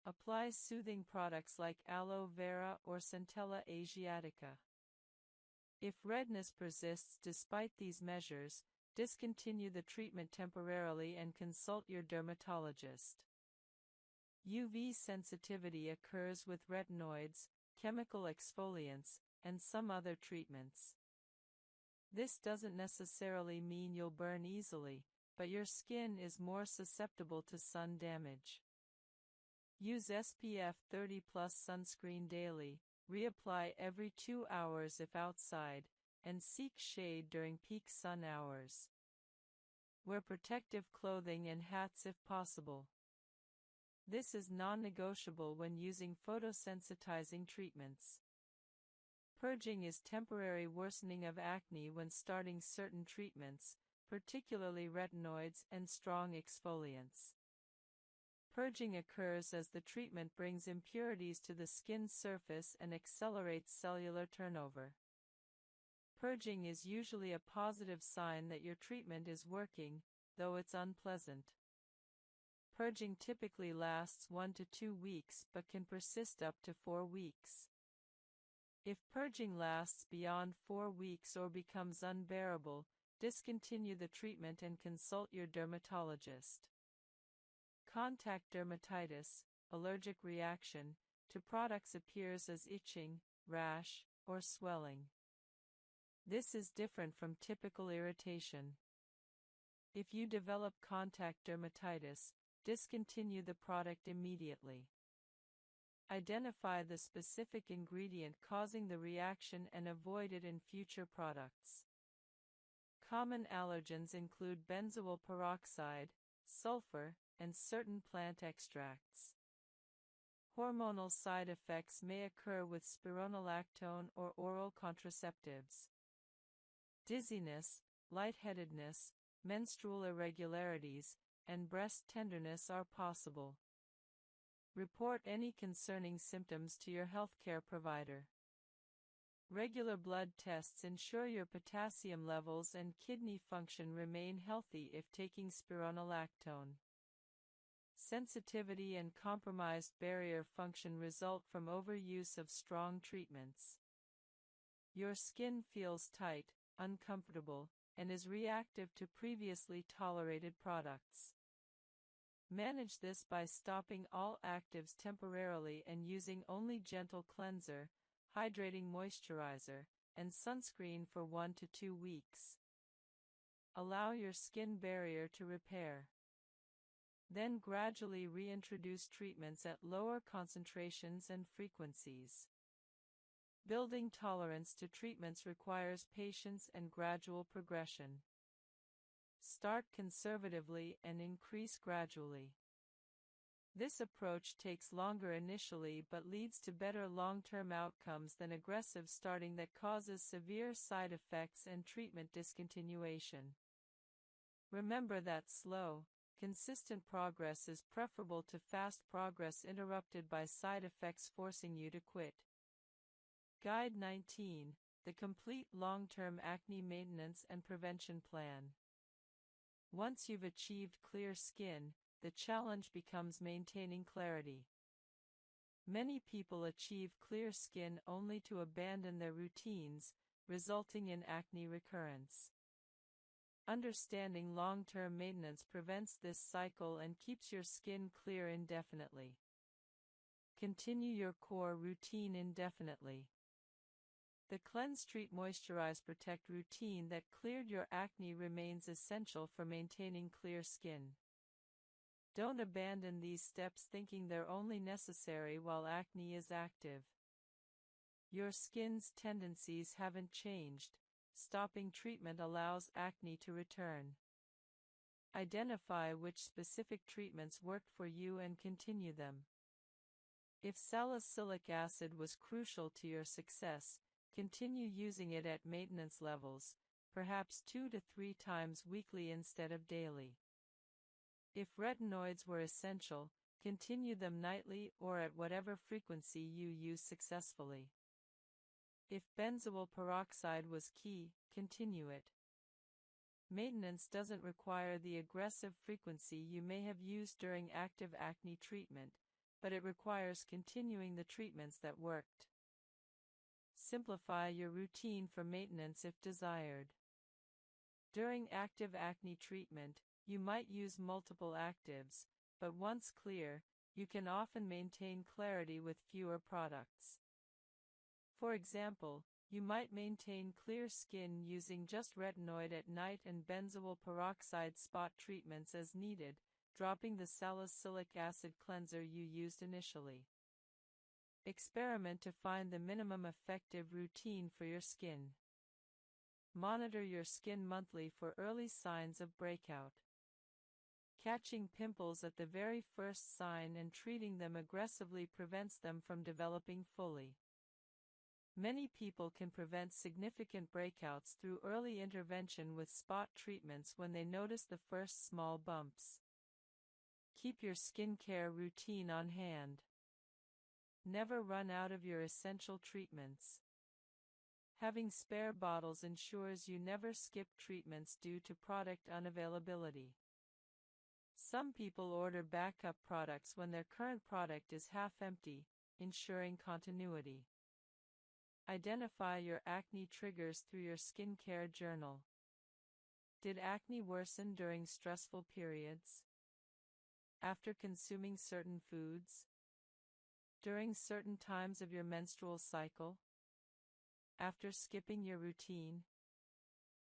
[SPEAKER 2] Apply soothing products like aloe vera or Centella asiatica. If redness persists despite these measures, discontinue the treatment temporarily and consult your dermatologist. UV sensitivity occurs with retinoids, chemical exfoliants, and some other treatments. This doesn't necessarily mean you'll burn easily, but your skin is more susceptible to sun damage. Use SPF 30+ sunscreen daily, reapply every 2 hours if outside, and seek shade during peak sun hours. Wear protective clothing and hats if possible. This is non-negotiable when using photosensitizing treatments. Purging is temporary worsening of acne when starting certain treatments, particularly retinoids and strong exfoliants. Purging occurs as the treatment brings impurities to the skin surface and accelerates cellular turnover. Purging is usually a positive sign that your treatment is working, though it's unpleasant. Purging typically lasts 1 to 2 weeks but can persist up to 4 weeks. If purging lasts beyond 4 weeks or becomes unbearable, discontinue the treatment and consult your dermatologist. Contact dermatitis, allergic reaction, to products appears as itching, rash, or swelling. This is different from typical irritation. If you develop contact dermatitis, discontinue the product immediately. Identify the specific ingredient causing the reaction and avoid it in future products. Common allergens include benzoyl peroxide, sulfur, and certain plant extracts. Hormonal side effects may occur with spironolactone or oral contraceptives. Dizziness, lightheadedness, menstrual irregularities, and breast tenderness are possible. Report any concerning symptoms to your healthcare provider. Regular blood tests ensure your potassium levels and kidney function remain healthy if taking spironolactone. Sensitivity and compromised barrier function result from overuse of strong treatments. Your skin feels tight, uncomfortable, and is reactive to previously tolerated products. Manage this by stopping all actives temporarily and using only gentle cleanser, hydrating moisturizer, and sunscreen for 1 to 2 weeks. Allow your skin barrier to repair. Then gradually reintroduce treatments at lower concentrations and frequencies. Building tolerance to treatments requires patience and gradual progression. Start conservatively and increase gradually. This approach takes longer initially but leads to better long-term outcomes than aggressive starting that causes severe side effects and treatment discontinuation. Remember that slow, consistent progress is preferable to fast progress interrupted by side effects forcing you to quit. Guide 19: The Complete Long-Term Acne Maintenance and Prevention Plan. Once you've achieved clear skin, the challenge becomes maintaining clarity. Many people achieve clear skin only to abandon their routines, resulting in acne recurrence. Understanding long-term maintenance prevents this cycle and keeps your skin clear indefinitely. Continue your core routine indefinitely. The Cleanse, Treat, Moisturize, Protect routine that cleared your acne remains essential for maintaining clear skin. Don't abandon these steps thinking they're only necessary while acne is active. Your skin's tendencies haven't changed. Stopping treatment allows acne to return. Identify which specific treatments worked for you and continue them. If salicylic acid was crucial to your success, continue using it at maintenance levels, perhaps 2 to 3 times weekly instead of daily. If retinoids were essential, continue them nightly or at whatever frequency you use successfully. If benzoyl peroxide was key, continue it. Maintenance doesn't require the aggressive frequency you may have used during active acne treatment, but it requires continuing the treatments that worked. Simplify your routine for maintenance if desired. During active acne treatment, you might use multiple actives, but once clear, you can often maintain clarity with fewer products. For example, you might maintain clear skin using just retinoid at night and benzoyl peroxide spot treatments as needed, dropping the salicylic acid cleanser you used initially. Experiment to find the minimum effective routine for your skin. Monitor your skin monthly for early signs of breakout. Catching pimples at the very first sign and treating them aggressively prevents them from developing fully. Many people can prevent significant breakouts through early intervention with spot treatments when they notice the first small bumps. Keep your skincare routine on hand. Never run out of your essential treatments. Having spare bottles ensures you never skip treatments due to product unavailability. Some people order backup products when their current product is half empty, ensuring continuity. Identify your acne triggers through your skincare journal. Did acne worsen during stressful periods? After consuming certain foods? During certain times of your menstrual cycle? After skipping your routine?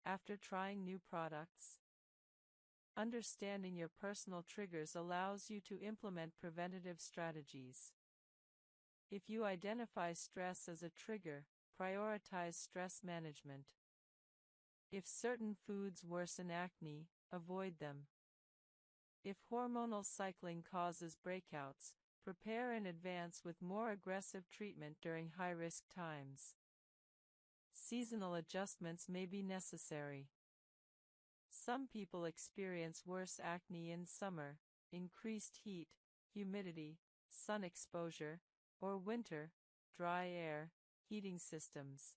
[SPEAKER 2] After trying new products? Understanding your personal triggers allows you to implement preventative strategies. If you identify stress as a trigger, prioritize stress management. If certain foods worsen acne, avoid them. If hormonal cycling causes breakouts, prepare in advance with more aggressive treatment during high-risk times. Seasonal adjustments may be necessary. Some people experience worse acne in summer, increased heat, humidity, sun exposure, or winter, dry air, heating systems.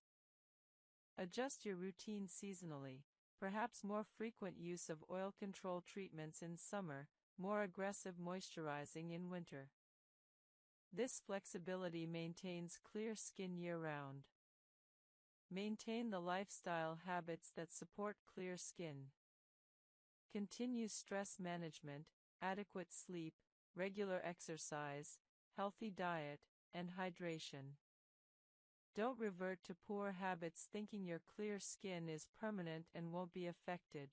[SPEAKER 2] Adjust your routine seasonally, perhaps more frequent use of oil control treatments in summer, more aggressive moisturizing in winter. This flexibility maintains clear skin year-round. Maintain the lifestyle habits that support clear skin. Continue stress management, adequate sleep, regular exercise, healthy diet, and hydration. Don't revert to poor habits thinking your clear skin is permanent and won't be affected.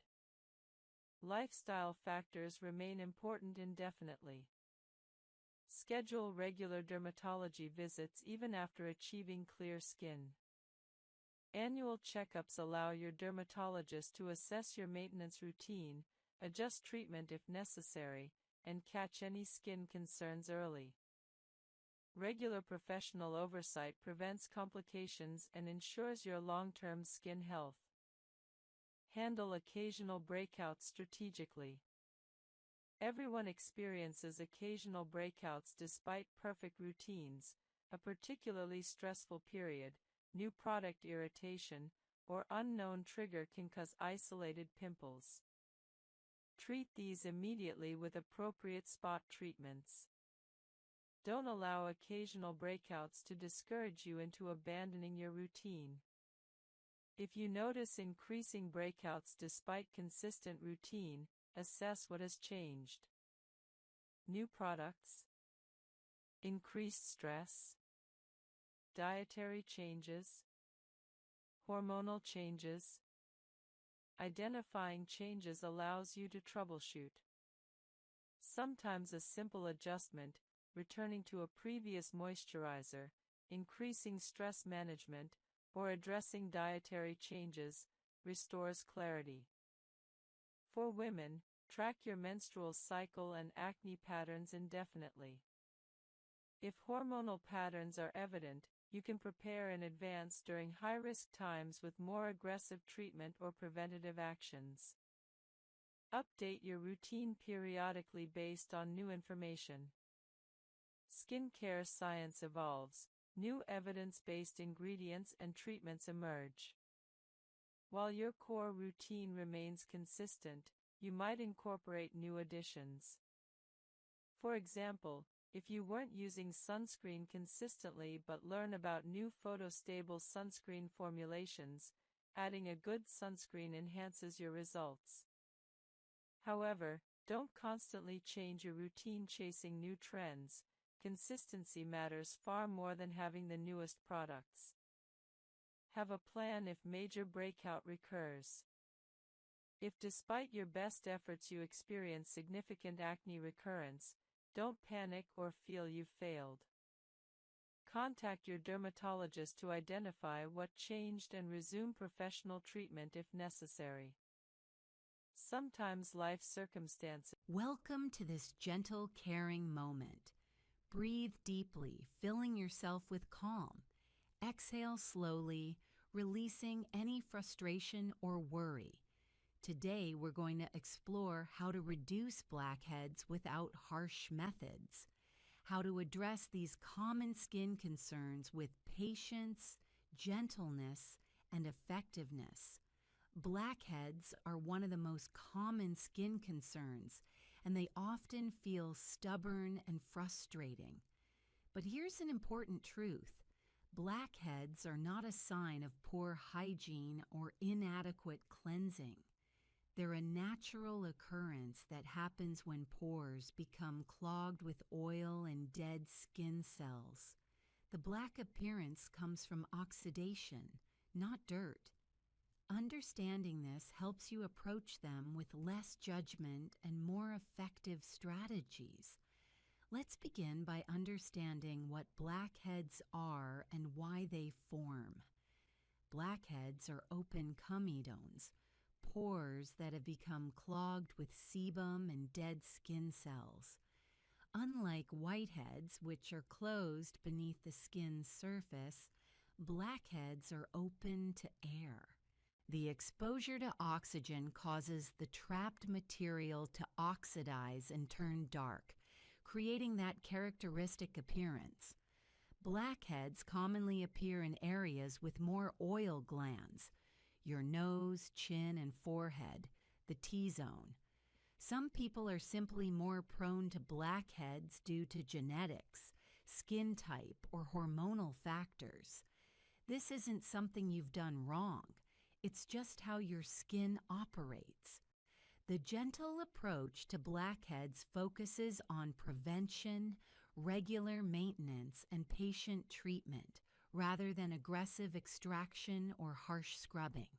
[SPEAKER 2] Lifestyle factors remain important indefinitely. Schedule regular dermatology visits even after achieving clear skin. Annual checkups allow your dermatologist to assess your maintenance routine, adjust treatment if necessary, and catch any skin concerns early. Regular professional oversight prevents complications and ensures your long-term skin health. Handle occasional breakouts strategically. Everyone experiences occasional breakouts despite perfect routines, a particularly stressful period, new product irritation, or unknown trigger can cause isolated pimples. Treat these immediately with appropriate spot treatments. Don't allow occasional breakouts to discourage you into abandoning your routine. If you notice increasing breakouts despite consistent routine, assess what has changed. New products, increased stress, dietary changes, hormonal changes. Identifying changes allows you to troubleshoot. Sometimes a simple adjustment, returning to a previous moisturizer, increasing stress management, or addressing dietary changes, restores clarity. For women, track your menstrual cycle and acne patterns indefinitely. If hormonal patterns are evident, you can prepare in advance during high-risk times with more aggressive treatment or preventative actions. Update your routine periodically based on new information. Skincare science evolves, new evidence-based ingredients and treatments emerge. While your core routine remains consistent, you might incorporate new additions. For example, if you weren't using sunscreen consistently but learn about new photostable sunscreen formulations, adding a good sunscreen enhances your results. However, don't constantly change your routine chasing new trends. Consistency matters far more than having the newest products. Have a plan if major breakout recurs. If despite your best efforts you experience significant acne recurrence, don't panic or feel you've failed. Contact your dermatologist to identify what changed and resume professional treatment if necessary. Sometimes life circumstances.
[SPEAKER 1] Welcome to this gentle, caring moment. Breathe deeply, filling yourself with calm. Exhale slowly, releasing any frustration or worry. Today, we're going to explore how to reduce blackheads without harsh methods, how to address these common skin concerns with patience, gentleness, and effectiveness. Blackheads are one of the most common skin concerns, and they often feel stubborn and frustrating. But here's an important truth. Blackheads are not a sign of poor hygiene or inadequate cleansing. They're a natural occurrence that happens when pores become clogged with oil and dead skin cells. The black appearance comes from oxidation, not dirt. Understanding this helps you approach them with less judgment and more effective strategies. Let's begin by understanding what blackheads are and why they form. Blackheads are open comedones, pores that have become clogged with sebum and dead skin cells. Unlike whiteheads, which are closed beneath the skin's surface, blackheads are open to air. The exposure to oxygen causes the trapped material to oxidize and turn dark, creating that characteristic appearance. Blackheads commonly appear in areas with more oil glands, your nose, chin, and forehead, the T-zone. Some people are simply more prone to blackheads due to genetics, skin type, or hormonal factors. This isn't something you've done wrong. It's just how your skin operates. The gentle approach to blackheads focuses on prevention, regular maintenance, and patient treatment, rather than aggressive extraction or harsh scrubbing.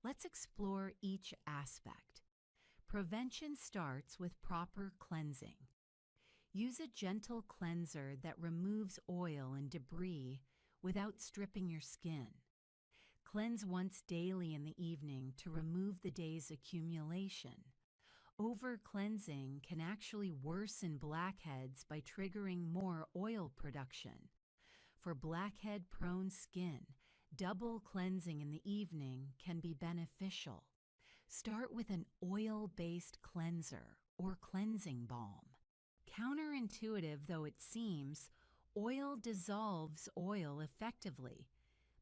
[SPEAKER 1] Let's explore each aspect. Prevention starts with proper cleansing. Use a gentle cleanser that removes oil and debris without stripping your skin. Cleanse once daily in the evening to remove the day's accumulation. Over-cleansing can actually worsen blackheads by triggering more oil production. For blackhead-prone skin, double cleansing in the evening can be beneficial. Start with an oil-based cleanser or cleansing balm. Counterintuitive though it seems, oil dissolves oil effectively.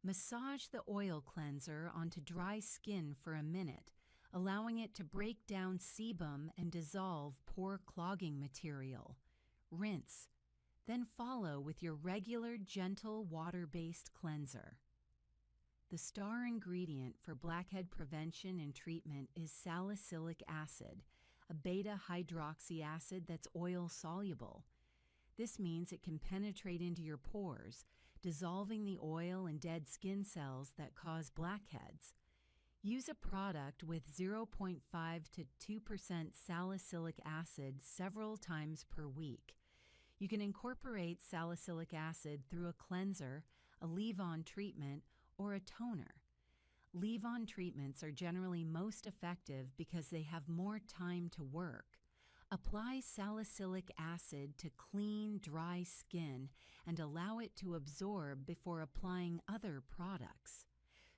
[SPEAKER 1] Massage the oil cleanser onto dry skin for a minute, allowing it to break down sebum and dissolve pore clogging material. Rinse, then follow with your regular gentle water-based cleanser. The star ingredient for blackhead prevention and treatment is salicylic acid, a beta-hydroxy acid that's oil-soluble. This means it can penetrate into your pores, dissolving the oil and dead skin cells that cause blackheads. Use a product with 0.5 to 2% salicylic acid several times per week. You can incorporate salicylic acid through a cleanser, a leave-on treatment, or a toner. Leave-on treatments are generally most effective because they have more time to work. Apply salicylic acid to clean, dry skin and allow it to absorb before applying other products.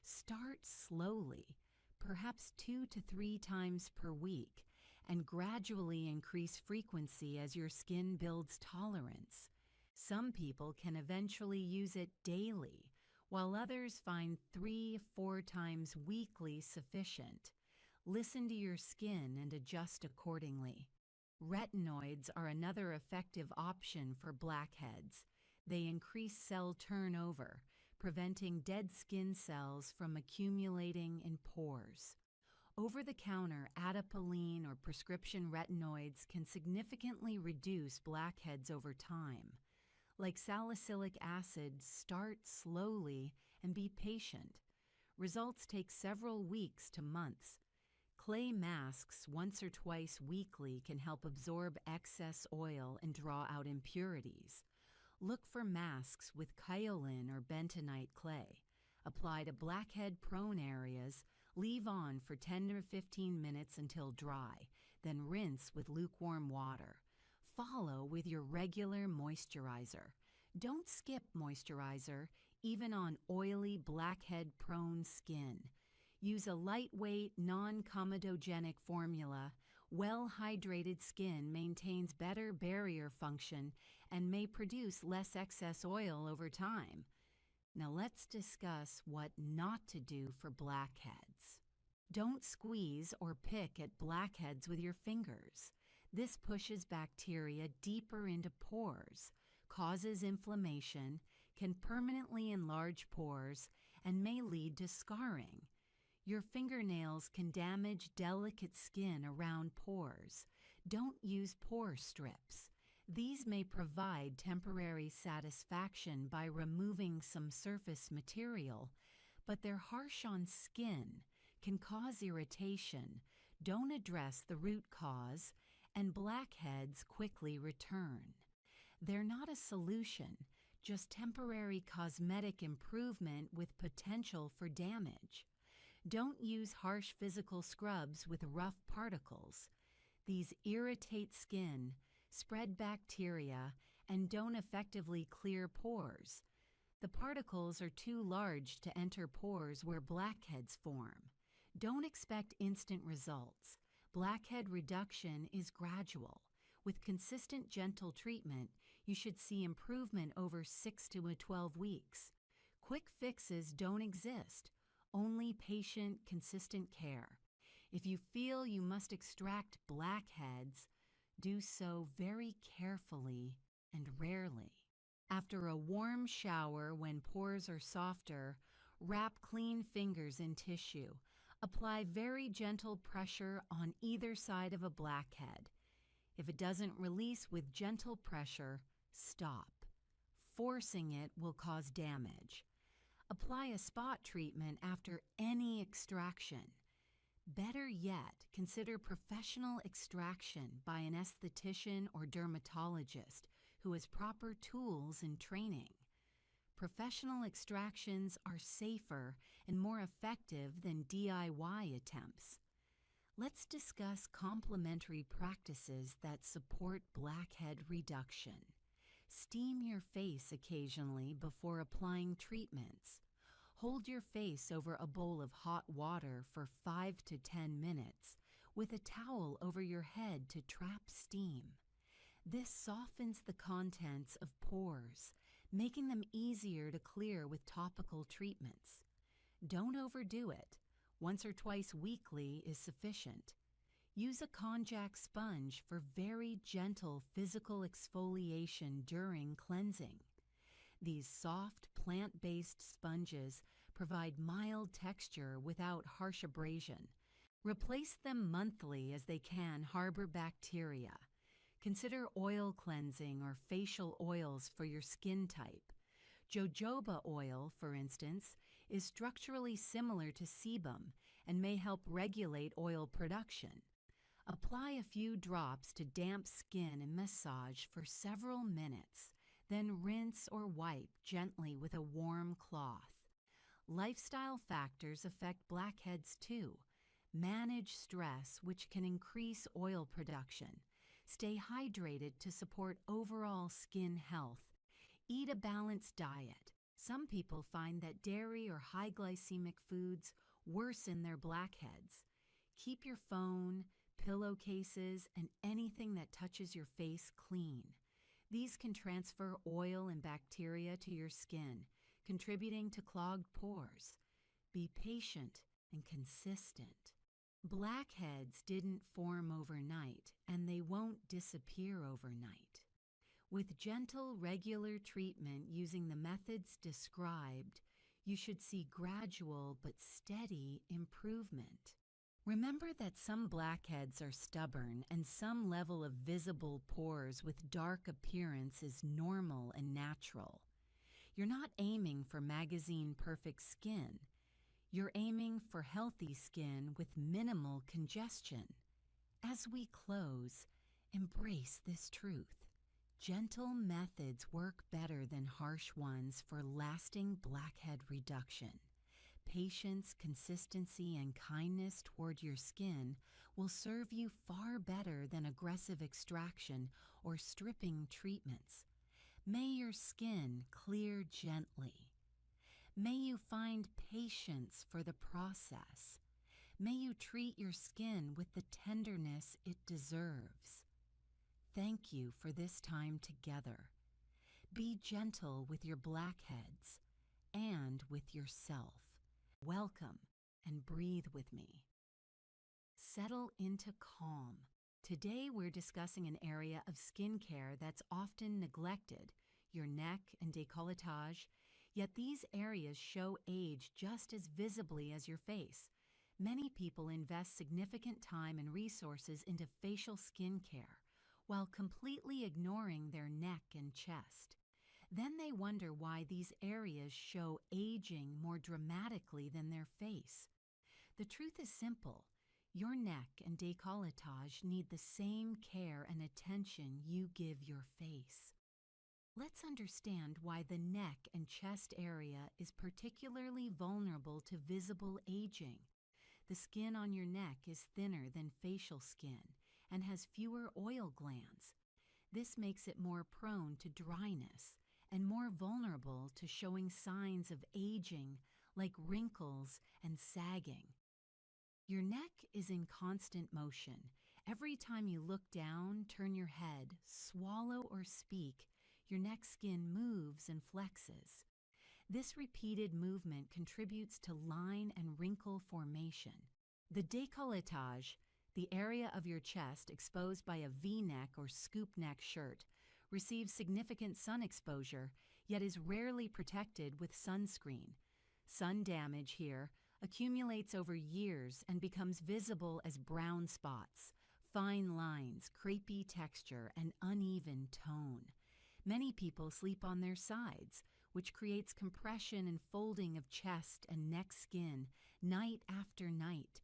[SPEAKER 1] Start slowly, perhaps 2 to 3 times per week, and gradually increase frequency as your skin builds tolerance. Some people can eventually use it daily, while others find 3-4 times weekly sufficient. Listen to your skin and adjust accordingly. Retinoids are another effective option for blackheads. They increase cell turnover, preventing dead skin cells from accumulating in pores. Over-the-counter adapalene or prescription retinoids can significantly reduce blackheads over time. Like salicylic acid, start slowly and be patient. Results take several weeks to months. Clay masks once or twice weekly can help absorb excess oil and draw out impurities. Look for masks with kaolin or bentonite clay. Apply to blackhead-prone areas, leave on for 10 or 15 minutes until dry, then rinse with lukewarm water. Follow with your regular moisturizer. Don't skip moisturizer, even on oily, blackhead-prone skin. Use a lightweight, non-comedogenic formula. Well-hydrated skin maintains better barrier function and may produce less excess oil over time. Now let's discuss what not to do for blackheads. Don't squeeze or pick at blackheads with your fingers. This pushes bacteria deeper into pores, causes inflammation, can permanently enlarge pores, and may lead to scarring. Your fingernails can damage delicate skin around pores. Don't use pore strips. These may provide temporary satisfaction by removing some surface material, but they're harsh on skin, can cause irritation, don't address the root cause, and blackheads quickly return. They're not a solution, just temporary cosmetic improvement with potential for damage. Don't use harsh physical scrubs with rough particles. These irritate skin, spread bacteria, and don't effectively clear pores. The particles are too large to enter pores where blackheads form. Don't expect instant results. Blackhead reduction is gradual. With consistent gentle treatment, you should see improvement over 6 to 12 weeks. Quick fixes don't exist, only patient, consistent care. If you feel you must extract blackheads, do so very carefully and rarely. After a warm shower when pores are softer, wrap clean fingers in tissue. Apply very gentle pressure on either side of a blackhead. If it doesn't release with gentle pressure, stop. Forcing it will cause damage. Apply a spot treatment after any extraction. Better yet, consider professional extraction by an esthetician or dermatologist who has proper tools and training. Professional extractions are safer and more effective than DIY attempts. Let's discuss complementary practices that support blackhead reduction. Steam your face occasionally before applying treatments. Hold your face over a bowl of hot water for 5 to 10 minutes with a towel over your head to trap steam. This softens the contents of pores, making them easier to clear with topical treatments. Don't overdo it. Once or twice weekly is sufficient. Use a konjac sponge for very gentle physical exfoliation during cleansing. These soft, plant-based sponges provide mild texture without harsh abrasion. Replace them monthly as they can harbor bacteria. Consider oil cleansing or facial oils for your skin type. Jojoba oil, for instance, is structurally similar to sebum and may help regulate oil production. Apply a few drops to damp skin and massage for several minutes, then rinse or wipe gently with a warm cloth. Lifestyle factors affect blackheads too. Manage stress, which can increase oil production. Stay hydrated to support overall skin health. Eat a balanced diet. Some people find that dairy or high glycemic foods worsen their blackheads. Keep your phone, pillowcases, and anything that touches your face clean. These can transfer oil and bacteria to your skin, contributing to clogged pores. Be patient and consistent. Blackheads didn't form overnight, and they won't disappear overnight. With gentle, regular treatment using the methods described, you should see gradual but steady improvement. Remember that some blackheads are stubborn and some level of visible pores with dark appearance is normal and natural. You're not aiming for magazine-perfect skin. You're aiming for healthy skin with minimal congestion. As we close, embrace this truth. Gentle methods work better than harsh ones for lasting blackhead reduction. Patience, consistency, and kindness toward your skin will serve you far better than aggressive extraction or stripping treatments. May your skin clear gently. May you find patience for the process. May you treat your skin with the tenderness it deserves. Thank you for this time together. Be gentle with your blackheads and with yourself. Welcome and breathe with me. Settle into calm. Today we're discussing an area of skincare that's often neglected, your neck and décolletage, yet these areas show age just as visibly as your face. Many people invest significant time and resources into facial skincare while completely ignoring their neck and chest. Then they wonder why these areas show aging more dramatically than their face. The truth is simple. Your neck and décolletage need the same care and attention you give your face. Let's understand why the neck and chest area is particularly vulnerable to visible aging. The skin on your neck is thinner than facial skin and has fewer oil glands. This makes it more prone to dryness and more vulnerable to showing signs of aging like wrinkles and sagging. Your neck is in constant motion. Every time you look down, turn your head, swallow, or speak, your neck skin moves and flexes. This repeated movement contributes to line and wrinkle formation. The décolletage, the area of your chest exposed by a V-neck or scoop neck shirt, receives significant sun exposure, yet is rarely protected with sunscreen. Sun damage here accumulates over years and becomes visible as brown spots, fine lines, crepey texture, and uneven tone. Many people sleep on their sides, which creates compression and folding of chest and neck skin night after night.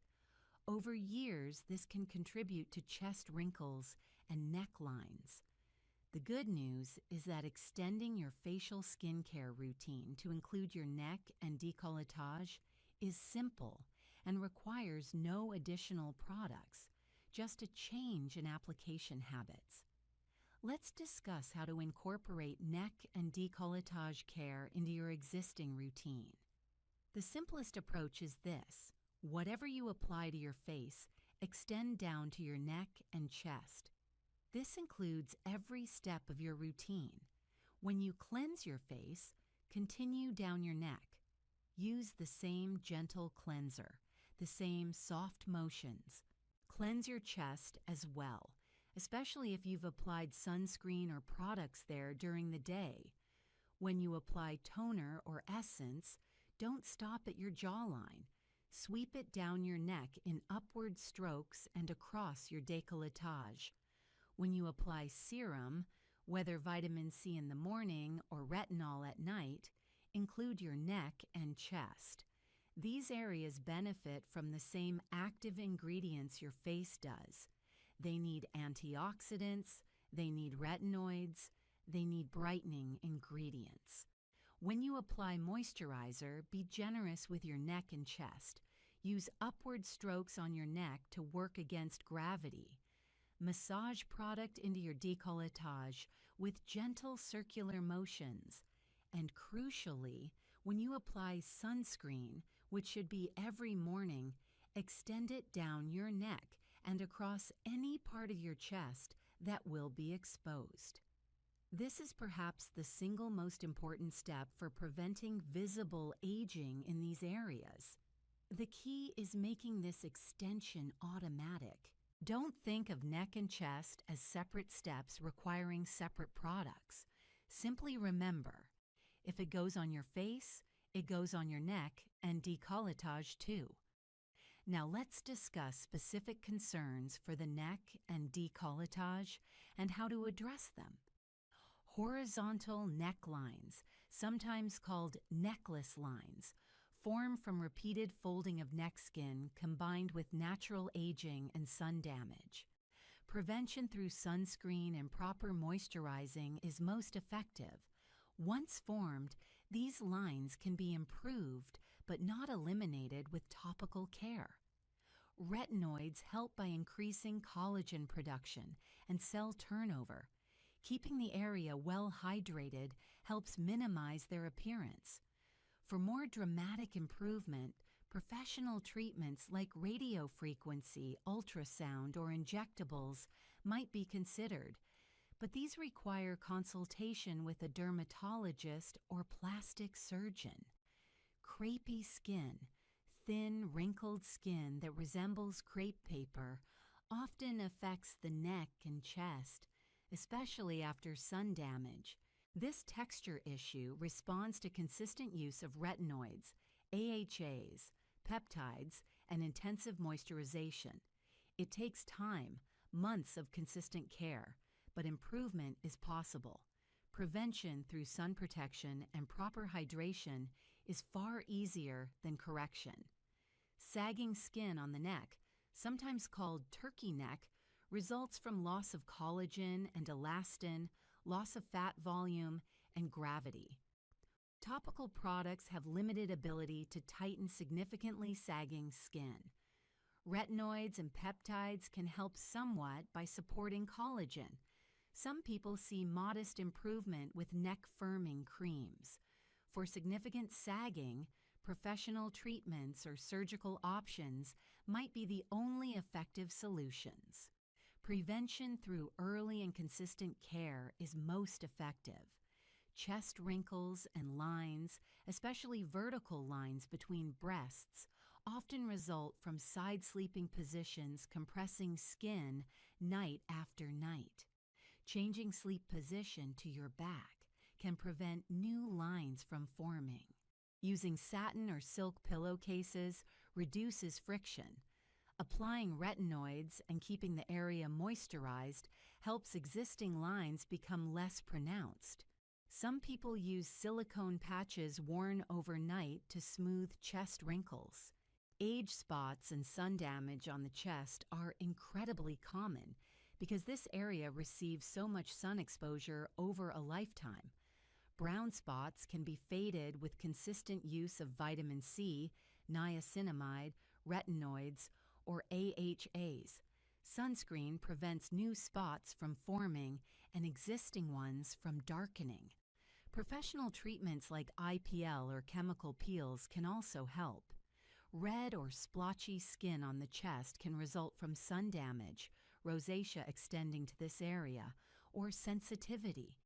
[SPEAKER 1] Over years, this can contribute to chest wrinkles and neck lines. The good news is that extending your facial skincare routine to include your neck and décolletage is simple and requires no additional products, just a change in application habits. Let's discuss how to incorporate neck and décolletage care into your existing routine. The simplest approach is this. Whatever you apply to your face, extend down to your neck and chest. This includes every step of your routine. When you cleanse your face, continue down your neck. Use the same gentle cleanser, the same soft motions. Cleanse your chest as well, especially if you've applied sunscreen or products there during the day. When you apply toner or essence, don't stop at your jawline. Sweep it down your neck in upward strokes and across your décolletage. When you apply serum, whether vitamin C in the morning or retinol at night, include your neck and chest. These areas benefit from the same active ingredients your face does. They need antioxidants, they need retinoids, they need brightening ingredients. When you apply moisturizer, be generous with your neck and chest. Use upward strokes on your neck to work against gravity. Massage product into your décolletage with gentle circular motions. And crucially, when you apply sunscreen, which should be every morning, extend it down your neck and across any part of your chest that will be exposed. This is perhaps the single most important step for preventing visible aging in these areas. The key is making this extension automatic. Don't think of neck and chest as separate steps requiring separate products. Simply remember, if it goes on your face, it goes on your neck and décolletage too. Now let's discuss specific concerns for the neck and décolletage and how to address them. Horizontal necklines, sometimes called necklace lines, form from repeated folding of neck skin combined with natural aging and sun damage. Prevention through sunscreen and proper moisturizing is most effective. Once formed, these lines can be improved but not eliminated with topical care. Retinoids help by increasing collagen production and cell turnover. Keeping the area well hydrated helps minimize their appearance. For more dramatic improvement, professional treatments like radiofrequency, ultrasound, or injectables might be considered, but these require consultation with a dermatologist or plastic surgeon. Crepey skin, thin, wrinkled skin that resembles crepe paper, often affects the neck and chest, especially after sun damage. This texture issue responds to consistent use of retinoids, AHAs, peptides, and intensive moisturization. It takes time, months of consistent care, but improvement is possible. Prevention through sun protection and proper hydration is far easier than correction. Sagging skin on the neck, sometimes called turkey neck, results from loss of collagen and elastin, loss of fat volume, and gravity. Topical products have limited ability to tighten significantly sagging skin. Retinoids and peptides can help somewhat by supporting collagen. Some people see modest improvement with neck firming creams. For significant sagging, professional treatments or surgical options might be the only effective solutions. Prevention through early and consistent care is most effective. Chest wrinkles and lines, especially vertical lines between breasts, often result from side sleeping positions compressing skin night after night. Changing sleep position to your back can prevent new lines from forming. Using satin or silk pillowcases reduces friction. Applying retinoids and keeping the area moisturized helps existing lines become less pronounced. Some people use silicone patches worn overnight to smooth chest wrinkles. Age spots and sun damage on the chest are incredibly common because this area receives so much sun exposure over a lifetime. Brown spots can be faded with consistent use of vitamin C, niacinamide, retinoids, or AHAs. Sunscreen prevents new spots from forming and existing ones from darkening. Professional treatments like IPL or chemical peels can also help. Red or splotchy skin on the chest can result from sun damage, rosacea extending to this area, or sensitivity.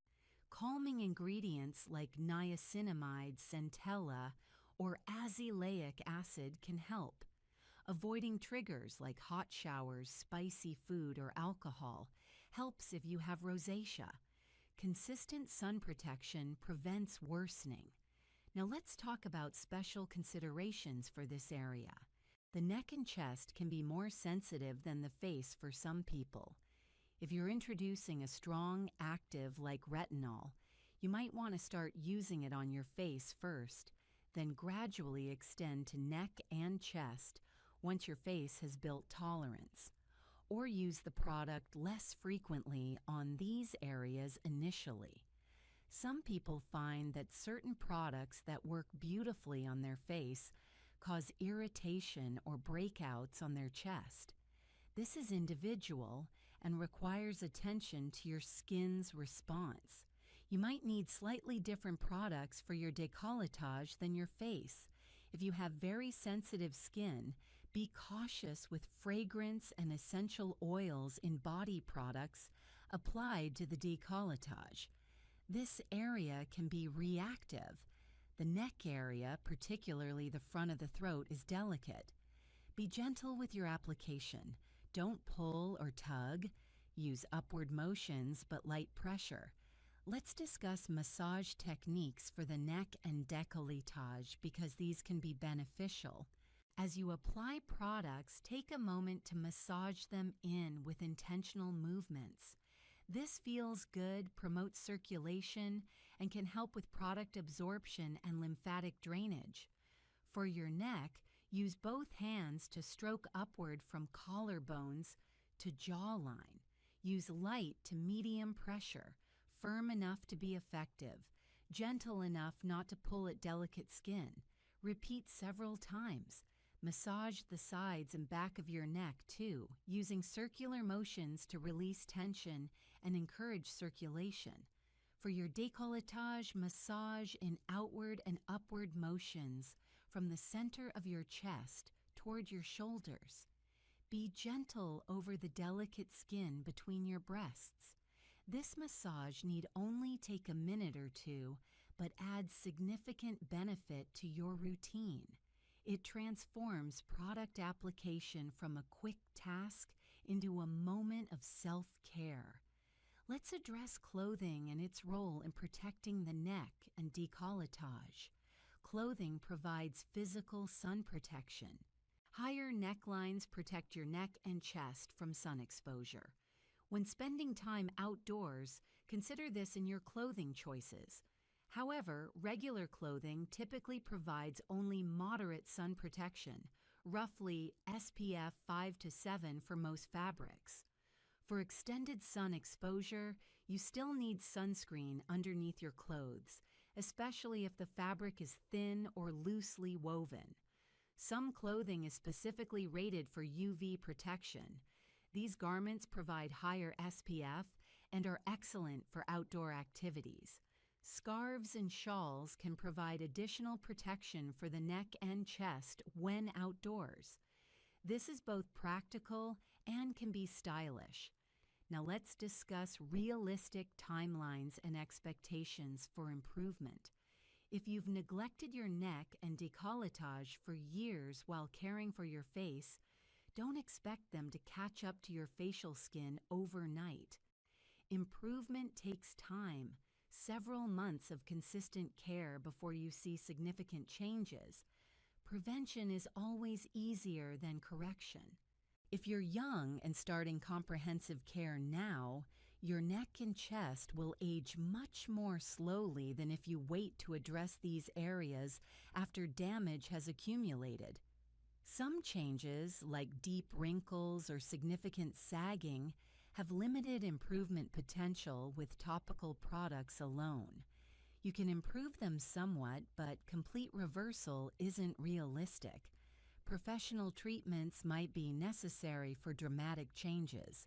[SPEAKER 1] Calming ingredients like niacinamide, centella, or azelaic acid can help. Avoiding triggers like hot showers, spicy food, or alcohol helps if you have rosacea. Consistent sun protection prevents worsening. Now let's talk about special considerations for this area. The neck and chest can be more sensitive than the face for some people. If you're introducing a strong active like retinol, you might want to start using it on your face first, then gradually extend to neck and chest once your face has built tolerance. Or use the product less frequently on these areas initially. Some people find that certain products that work beautifully on their face cause irritation or breakouts on their chest. This is individual and requires attention to your skin's response. You might need slightly different products for your décolletage than your face. If you have very sensitive skin, be cautious with fragrance and essential oils in body products applied to the décolletage. This area can be reactive. The neck area, particularly the front of the throat, is delicate. Be gentle with your application. Don't pull or tug. Use upward motions but light pressure. Let's discuss massage techniques for the neck and décolletage because these can be beneficial. As you apply products, take a moment to massage them in with intentional movements. This feels good, promotes circulation, and can help with product absorption and lymphatic drainage. For your neck, use both hands to stroke upward from collarbones to jawline. Use light to medium pressure, firm enough to be effective, gentle enough not to pull at delicate skin. Repeat several times. Massage the sides and back of your neck too, using circular motions to release tension and encourage circulation. For your décolletage, massage in outward and upward motions from the center of your chest toward your shoulders. Be gentle over the delicate skin between your breasts. This massage need only take a minute or two, but adds significant benefit to your routine. It transforms product application from a quick task into a moment of self-care. Let's address clothing and its role in protecting the neck and décolletage. Clothing provides physical sun protection. Higher necklines protect your neck and chest from sun exposure. When spending time outdoors, consider this in your clothing choices. However, regular clothing typically provides only moderate sun protection, roughly SPF 5 to 7 for most fabrics. For extended sun exposure, you still need sunscreen underneath your clothes, especially if the fabric is thin or loosely woven. Some clothing is specifically rated for UV protection. These garments provide higher SPF and are excellent for outdoor activities. Scarves and shawls can provide additional protection for the neck and chest when outdoors. This is both practical and can be stylish. Now let's discuss realistic timelines and expectations for improvement. If you've neglected your neck and décolletage for years while caring for your face, don't expect them to catch up to your facial skin overnight. Improvement takes time, several months of consistent care before you see significant changes. Prevention is always easier than correction. If you're young and starting comprehensive care now, your neck and chest will age much more slowly than if you wait to address these areas after damage has accumulated. Some changes, like deep wrinkles or significant sagging, have limited improvement potential with topical products alone. You can improve them somewhat, but complete reversal isn't realistic. Professional treatments might be necessary for dramatic changes.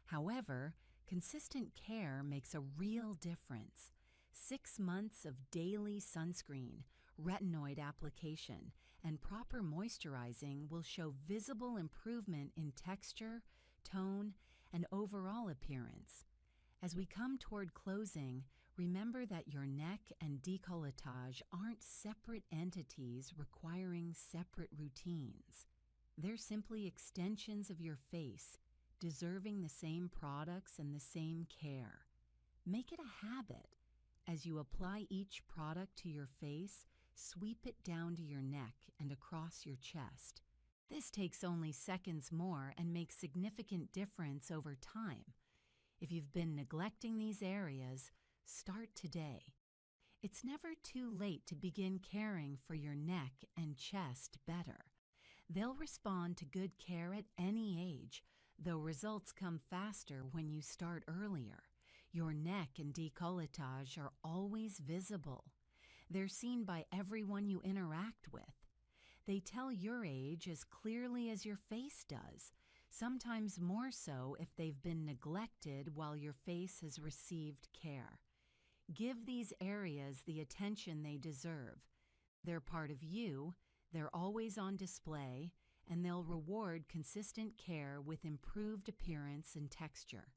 [SPEAKER 1] However, consistent care makes a real difference. 6 months of daily sunscreen, retinoid application, and proper moisturizing will show visible improvement in texture, tone, and overall appearance. As we come toward closing, remember that your neck and décolletage aren't separate entities requiring separate routines. They're simply extensions of your face, deserving the same products and the same care. Make it a habit. As you apply each product to your face, sweep it down to your neck and across your chest. This takes only seconds more and makes significant difference over time. If you've been neglecting these areas, start today. It's never too late to begin caring for your neck and chest better. They'll respond to good care at any age, though results come faster when you start earlier. Your neck and décolletage are always visible. They're seen by everyone you interact with. They tell your age as clearly as your face does, sometimes more so if they've been neglected while your face has received care. Give these areas the attention they deserve. They're part of you, they're always on display, and they'll reward consistent care with improved appearance and texture.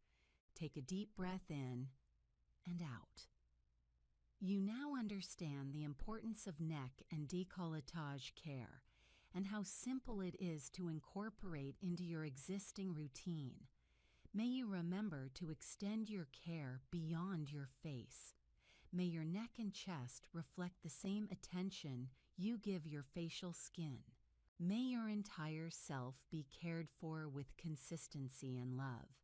[SPEAKER 1] Take a deep breath in and out. You now understand the importance of neck and décolletage care and how simple it is to incorporate into your existing routine. May you remember to extend your care beyond your face. May your neck and chest reflect the same attention you give your facial skin. May your entire self be cared for with consistency and love.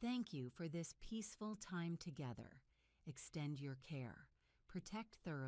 [SPEAKER 1] Thank you for this peaceful time together. Extend your care. Protect thoroughly.